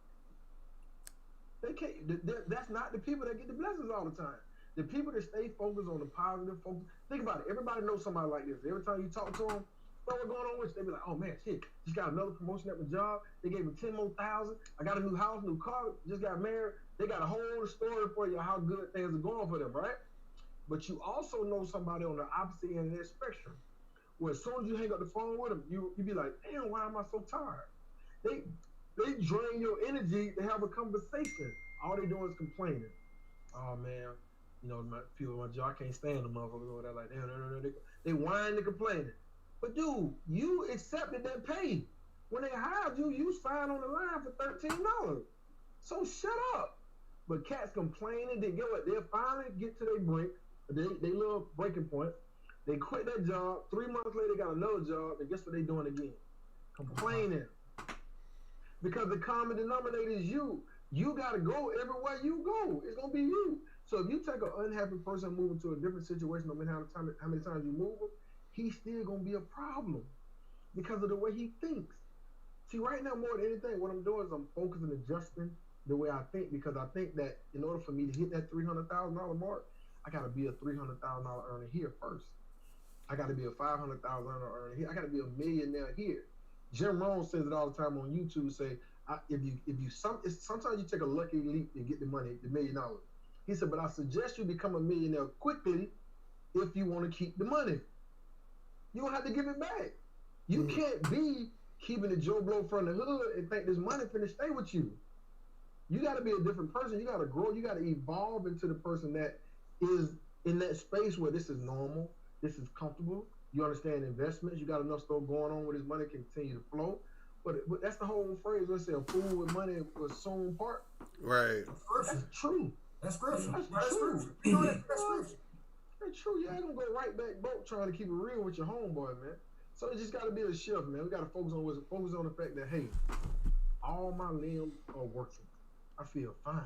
can't. That's not the people that get the blessings all the time. The people that stay focused on the positive focus. Think about it. Everybody knows somebody like this. Every time you talk to them, what's going on with you? They be like, oh man, shit, just got another promotion at my job. They gave me 10 more thousand. I got a new house, new car, just got married. They got a whole story for you how good things are going for them, right? But you also know somebody on the opposite end of that spectrum, where as soon as you hang up the phone with them, you be like, damn, why am I so tired? They drain your energy to have a conversation. All they doing is complaining. Oh man, you know, my people at my job, I can't stand them motherfuckers over there like that. They whining and complaining. But dude, you accepted that pay. When they hired you, you signed on the line for $13. So shut up. But cats complaining, they get what? They'll finally get to their break, they little breaking point. They quit that job. 3 months later, they got another job, and guess what they doing again? Complaining. Because the common denominator is you. You gotta go everywhere you go. It's gonna be you. So if you take an unhappy person and move him to a different situation, no matter how many times you move him, he's still gonna be a problem because of the way he thinks. See, right now, more than anything, what I'm doing is I'm focusing and adjusting the way I think, because I think that in order for me to hit that $300,000 mark, I gotta be a $300,000 earner here first. I gotta be a $500,000 earner here. I gotta be a millionaire here. Jim Rohn says it all the time on YouTube. Say, sometimes you take a lucky leap and get the money, the $1 million. He said, but I suggest you become a millionaire quickly if you want to keep the money. You don't have to give it back. You can't be keeping the Joe Blow from the hood and think this money finna stay with you. You got to be a different person. You got to grow. You got to evolve into the person that is in that space where this is normal, this is comfortable. You understand investments. You got enough stuff going on where this money can continue to flow. But that's the whole phrase. Let's say a fool with money will soon part. Right. That's true. That's scripture. That's true. You know that's scripture. That's true. You ain't gonna go right back broke trying to keep it real with your homeboy, man. So it just got to be a shift, man. We got to focus on the fact that, hey, all my limbs are working. I feel fine.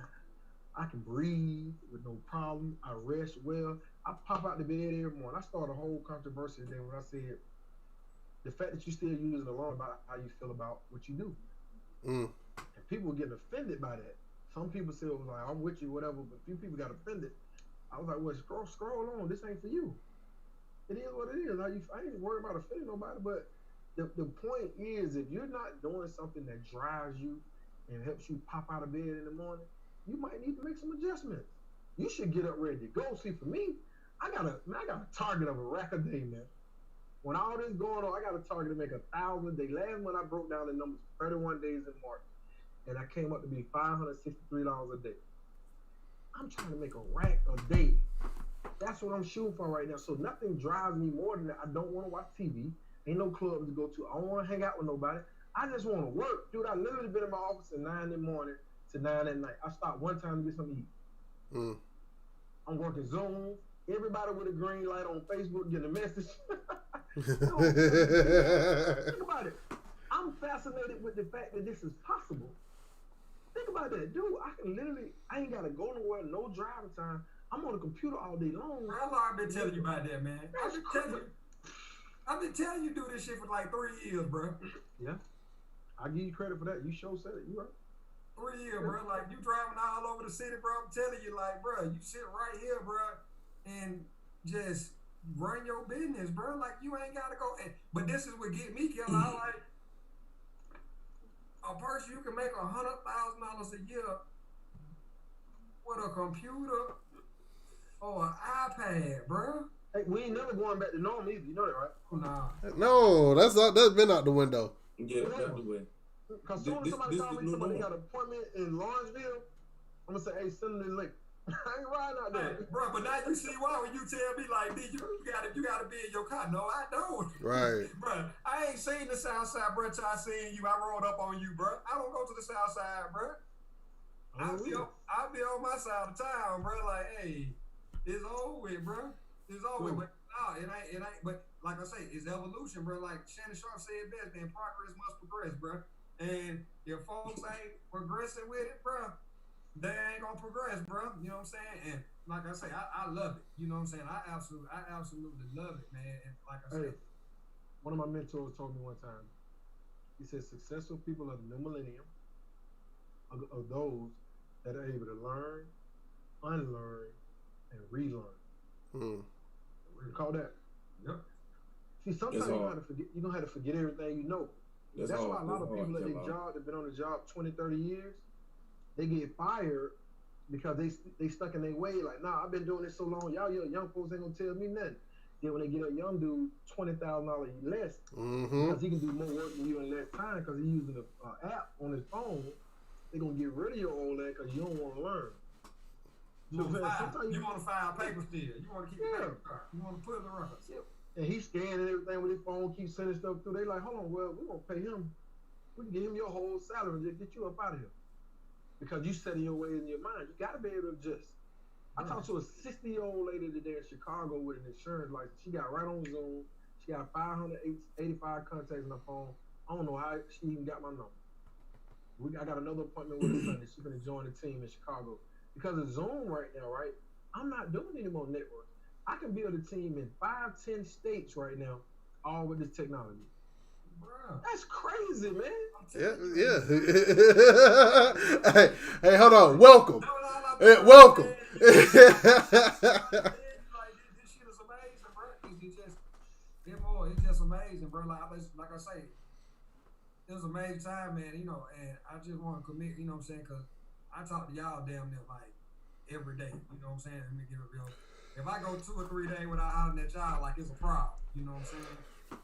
I can breathe with no problem. I rest well. I pop out the bed every morning. I started a whole controversy today when I said the fact that you still using alarm about how you feel about what you do. And people were getting offended by that. Some people said it was like, I'm with you, whatever, but a few people got offended. I was like, well, scroll on. This ain't for you. It is what it is. I ain't worried about offending nobody, but the point is, if you're not doing something that drives you and helps you pop out of bed in the morning, you might need to make some adjustments. You should get up ready to go. See, for me, I got a target of a rack a day, man. When all this going on, I got a target to make 1,000 a day. Last month, I broke down the numbers, 31 days in March, and I came up to be $563 a day. I'm trying to make a rack a day. That's what I'm shooting for right now. So nothing drives me more than that. I don't want to watch TV. Ain't no clubs to go to. I don't want to hang out with nobody. I just want to work. Dude, I literally been in my office at 9 in the morning to 9 at night. I stopped one time to get something to eat. I'm working Zoom. Everybody with a green light on Facebook getting a message. Think about it. I'm fascinated with the fact that this is possible. Think about that, dude. I ain't got to go nowhere, no driving time. I'm on the computer all day long. I've been telling you about that, man. I've been telling you do this shit for like 3 years, bro. Yeah. I give you credit for that. You sure said it. You right. 3 years, bro. Like, you driving all over the city, bro. I'm telling you, like, bro, you sit right here, bro, and just run your business, bro. Like, you ain't got to go. But this is what get me, Kelly. I like a person you can make $100,000 a year with a computer or an iPad, bro. Hey, we ain't never going back to normal either. You know that, right? Nah. No, that's been out the window. Yeah, out the way. Because soon as somebody call me, somebody got an appointment in Lawrenceville, I'm going to say, hey, send them the link. I ain't riding out there. Hey, bro, but now you see why when you tell me, like, D, you gotta be in your car. No, I don't. Right. Bro, I ain't seen the South Side, bro, till I seen you. I rolled up on you, bro. I don't go to the South Side, bro. I'll be on my side of town, bro. Like, hey, it's over with, bro. It's over with. But no, it ain't. But like I say, it's evolution, bro. Like Shannon Sharp said best, man. Progress must progress, bro. And if folks ain't progressing with it, bro, they ain't gonna progress, bro. You know what I'm saying? And like I say, I love it. You know what I'm saying? I absolutely love it, man. And like I said, one of my mentors told me one time. He said, successful people of the new millennium are those that are able to learn, unlearn, and relearn. Mm. You call that? Yep. See, sometimes you're gonna have to forget everything you know. That's why a lot of people at their job, they've been on the job 20, 30 years, they get fired because they stuck in their way. Like, nah, I've been doing this so long. Y'all young folks ain't gonna tell me nothing. Then when they get a young dude, $20,000 less, because he can do more work than you in less time because he's using an app on his phone, they're gonna get rid of your old ass because you don't want to learn. You want to file paper still. You want to keep the paper card. You want to put the records. Yep. And he's scanning everything with his phone, keeps sending stuff through. They like, hold on, well, we're gonna pay him. We can give him your whole salary and just get you up out of here. Because you set in your way in your mind. You gotta be able to adjust. I talked to a 60-year-old lady today in Chicago with an insurance license. She got right on Zoom. She got 585 contacts on her phone. I don't know how she even got my number. I got another appointment with her Sunday. She's gonna join the team in Chicago. Because of Zoom right now, right? I'm not doing any more networks. I can build a team in 5-10 states right now, all with this technology. Bro, that's crazy, man. Yeah. hey, hold on. Welcome. Welcome. This shit is amazing, bro. It's just amazing, bro. Like I say, it was an amazing time, man. You know, and I just want to commit. You know what I'm saying? Because I talk to y'all damn near like every day. You know what I'm saying? Let me give it real. If I go 2 or 3 days without hollering at y'all, like it's a problem. You know what I'm saying?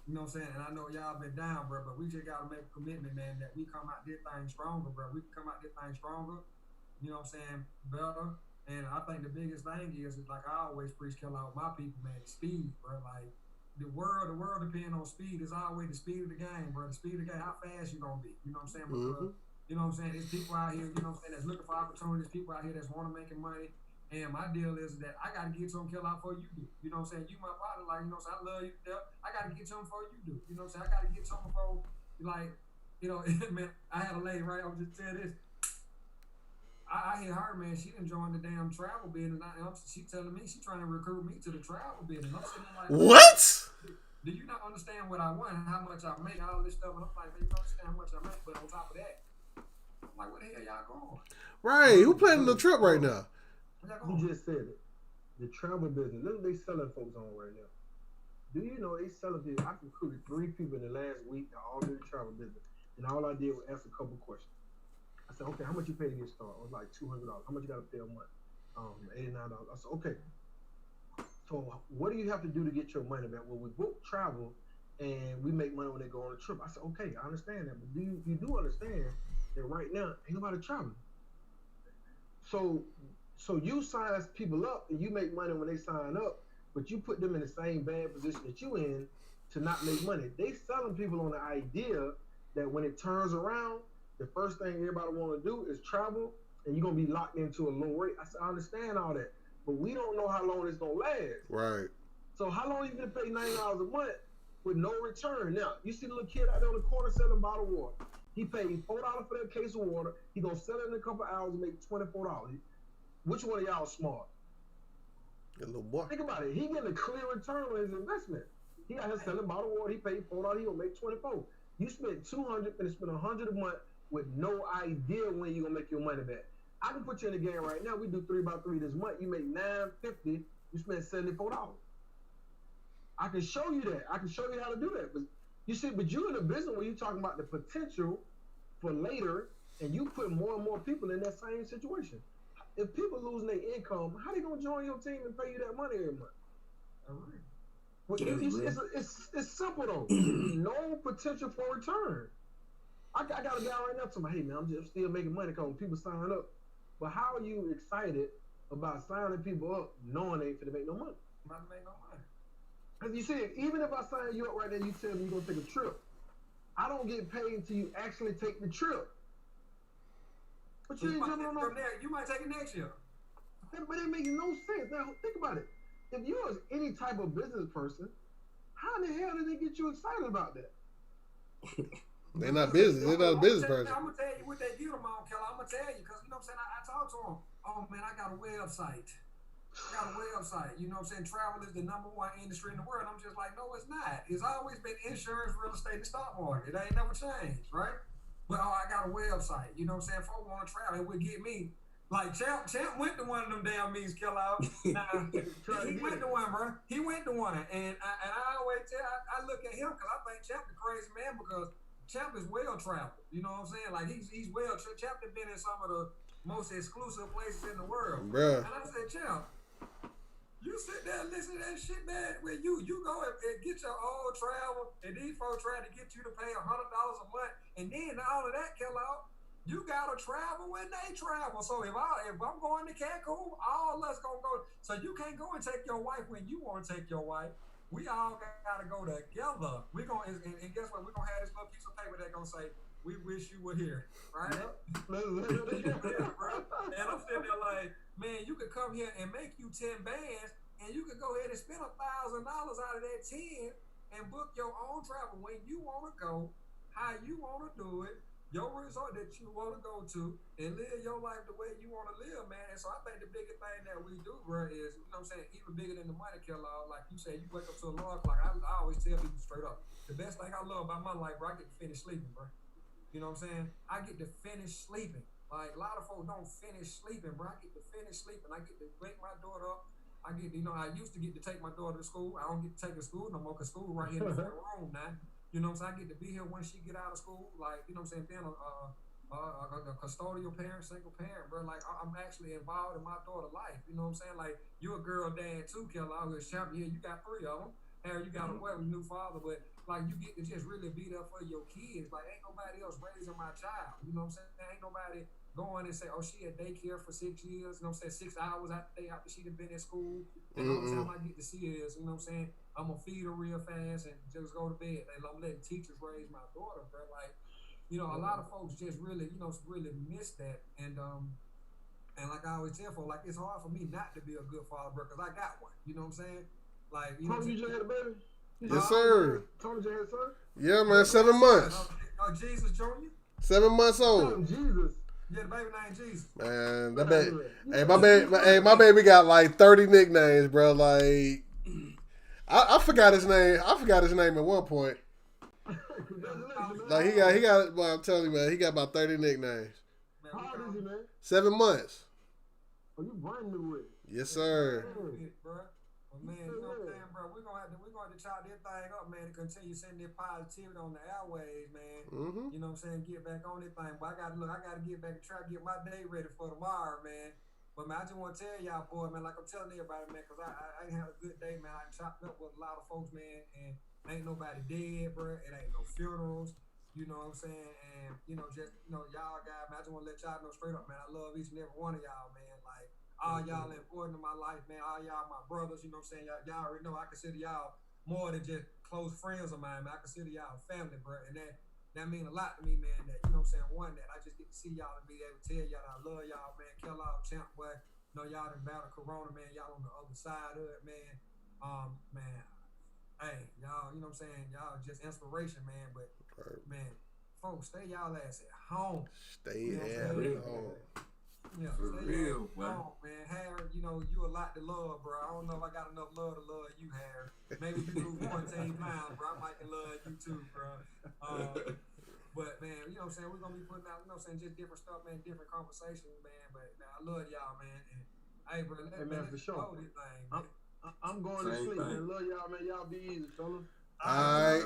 You know what I'm saying? And I know y'all been down, bro, but we just got to make a commitment, man, that we come out this thing stronger, bro. We can come out this thing stronger, you know what I'm saying, better. And I think the biggest thing is like I always preach, kill out my people, man, speed, bro. Like the world depends on speed. It's always the speed of the game, bro. The speed of the game, how fast you going to be. You know what I'm saying? Because, you know what I'm saying? There's people out here, you know what I'm saying, that's looking for opportunities, people out here that's want to make money. And my deal is that I got to get some kill out before you do. You know what I'm saying? You my partner, like, you know what I'm saying? I love you to death. I got to get some before you do. You know what I'm saying? I got to get some before, like, you know, man, I had a lady, right? I was just telling this. I hear her, man, she done joined the damn travel business. She telling me she trying to recruit me to the travel business. I'm sitting there like, what? Do you not understand what I want, how much I make, all this stuff? And I'm like, man, you don't understand how much I make. But on top of that, I'm like, where the hell y'all going? Right. Who planning the trip right now? You just said it. The travel business. Look what they selling folks on right now. Do you know they selling people? I recruited 3 people in the last week that all did the travel business. And all I did was ask a couple questions. I said, okay, how much you pay to get started? It was like $200. How much you got to pay a month? $89. I said, okay. So what do you have to do to get your money back? Well, we book travel and we make money when they go on a trip. I said, okay, I understand that. But you do understand that right now ain't nobody traveling. So you sign people up and you make money when they sign up, but you put them in the same bad position that you in to not make money. They selling people on the idea that when it turns around, the first thing everybody want to do is travel and you're going to be locked into a low rate. I said, I understand all that, but we don't know how long it's going to last. Right. So how long are you going to pay $90 a month with no return? Now, you see the little kid out there on the corner selling bottled water. He paid $4 for that case of water. He going to sell it in a couple hours and make $24. Which one of y'all smart? A little boy. Think about it. He getting a clear return on his investment. He got his selling bottled water. He paid $4. He gonna make $24. You spent $200 and spend $100 a month with no idea when you gonna make your money back. I can put you in the game right now. We do 3x3 this month. You make $950. You spend $74. I can show you that. I can show you how to do that. But you see, but you in a business where you're talking about the potential for later, and you put more and more people in that same situation. If people losing their income, how they gonna join your team and pay you that money every month? All right. Well, it's simple though. No potential for return. I got a guy right now telling me, hey man, I'm just still making money because when people sign up. But how are you excited about signing people up knowing they ain't finna make no money? Not make no money. Because you see, even if I sign you up right now, you tell me you're gonna take a trip. I don't get paid until you actually take the trip. But you ain't jumping on no. You might take it next year. But it makes no sense. Now think about it. If you was any type of business person, how in the hell did they get you excited about that? They're not business. They're not a business person. I'm gonna tell you what they get them on, Kelly. I'm gonna tell you because you know what I'm saying. I talked to them. Oh man, I got a website. You know what I'm saying? Travel is the #1 industry in the world. I'm just like, no, it's not. It's always been insurance, real estate, and stock market. It ain't never changed, right? But I got a website. You know what I'm saying? Folks want to travel, it would get me Like Champ went to one of them damn meetings, kill out. Now, he went to one, bro. He went to one, and I always tell, I look at him because I think Champ the crazy man because Champ is well traveled. You know what I'm saying? Like he's well. Champ has been in some of the most exclusive places in the world, bro. And I said, Champ, you sit there and listen to that shit, man. Where you go and get your own travel, and these folks trying to get you to pay $100 a month, and then all of that kill out. You gotta travel when they travel. So if I'm going to Cancun, all us gonna go. So you can't go and take your wife when you want to take your wife. We all gotta go together. We gonna and guess what? We gonna have this little piece of paper that gonna say, "We wish you were here," right? Yeah, bro. And I'm sitting there like, man, you could come here and make you 10 bands, and you could go ahead and spend $1,000 out of that 10 and book your own travel when you want to go, how you want to do it. Your resort that you want to go to and live your life the way you want to live, man. And so I think the biggest thing that we do, bro, is, you know what I'm saying, even bigger than the money killer. Like you said, you wake up to a alarm clock. I always tell people straight up, the best thing I love about my life, bro, I get to finish sleeping, bro. You know what I'm saying? I get to finish sleeping. Like a lot of folks don't finish sleeping, bro. I get to finish sleeping. I get to wake my daughter up. I get to, I used to get to take my daughter to school. I don't get to take her to school no more because school right here in the front room now. You know what I'm saying? I get to be here when she get out of school. Like, you know what I'm saying? Being a custodial parent, single parent, bro. Like, I'm actually involved in my daughter's life. You know what I'm saying? Like, you a girl dad too, Kelly. I was champion here. You got 3 of them. Harry, you got a new father. But, like, you get to just really be there for your kids. Like, ain't nobody else raising my child. You know what I'm saying? Ain't nobody going and say, oh, she at daycare for 6 years. You know what I'm saying? 6 hours after she done been in school. And the only time I get to see her is, you know what I'm saying? I'm gonna feed her real fast and just go to bed. And I'm letting teachers raise my daughter, bro. Like, you know, a lot of folks just really, really miss that. And like I always tell folks, like it's hard for me not to be a good father, bro, because I got one. You know what I'm saying? Like, you know, Tony, you just had a baby? Yes, sir. Tony just had a son? Yeah, man, 7 months. Jesus Jr. 7 months old. Jesus. Yeah, the baby named Jesus. Man, that baby, my baby got like 30 nicknames, bro. Like, I forgot his name. I forgot his name at one point. Like he got. Well, I'm telling you, man, he got about 30 nicknames. How old is he, man? 7 months. Oh, you brand new with it. Yes, sir. Well, man, you know what I'm saying, bro? We're gonna have to chop this thing up, man, to continue sending this positivity on the airways, man. Mm-hmm. You know what I'm saying? Get back on this thing. But I gotta get back and try to get my day ready for tomorrow, man. But man, I just want to tell y'all, boy, man, like I'm telling everybody, man, because I ain't had a good day, man. I chopped up with a lot of folks, man, and ain't nobody dead, bro. It ain't no funerals. You know what I'm saying? And, just, y'all guys, man, I just want to let y'all know straight up, man, I love each and every one of y'all, man. Like, all y'all important in my life, man. All y'all my brothers, you know what I'm saying? Y'all already know I consider y'all more than just close friends of mine, man. I consider y'all family, bro. And that mean a lot to me, man. That, you know what I'm saying? One, that I just get to see y'all and be able to tell y'all that I love y'all, man. Kellogg's champ, boy. Y'all done battled Corona, man. Y'all on the other side of it, man. Man, hey, y'all, you know what I'm saying? Y'all just inspiration, man. But, man, folks, stay y'all ass at home. Stay at home. Yeah, for real, home, man. Harry, you a lot to love, bro. I don't know if I got enough love to love you, Harry. Maybe you lose 14 pounds, bro. I might can love you too, bro. But, man, you know what I'm saying? We're going to be putting out, you know what I'm saying, just different stuff, man, different conversations, man. But, man, I love y'all, man. And, hey, bro, let's for sure. blow this thing, man. I'm going to sleep, man. Love y'all, man. Y'all be easy, fellas. All right.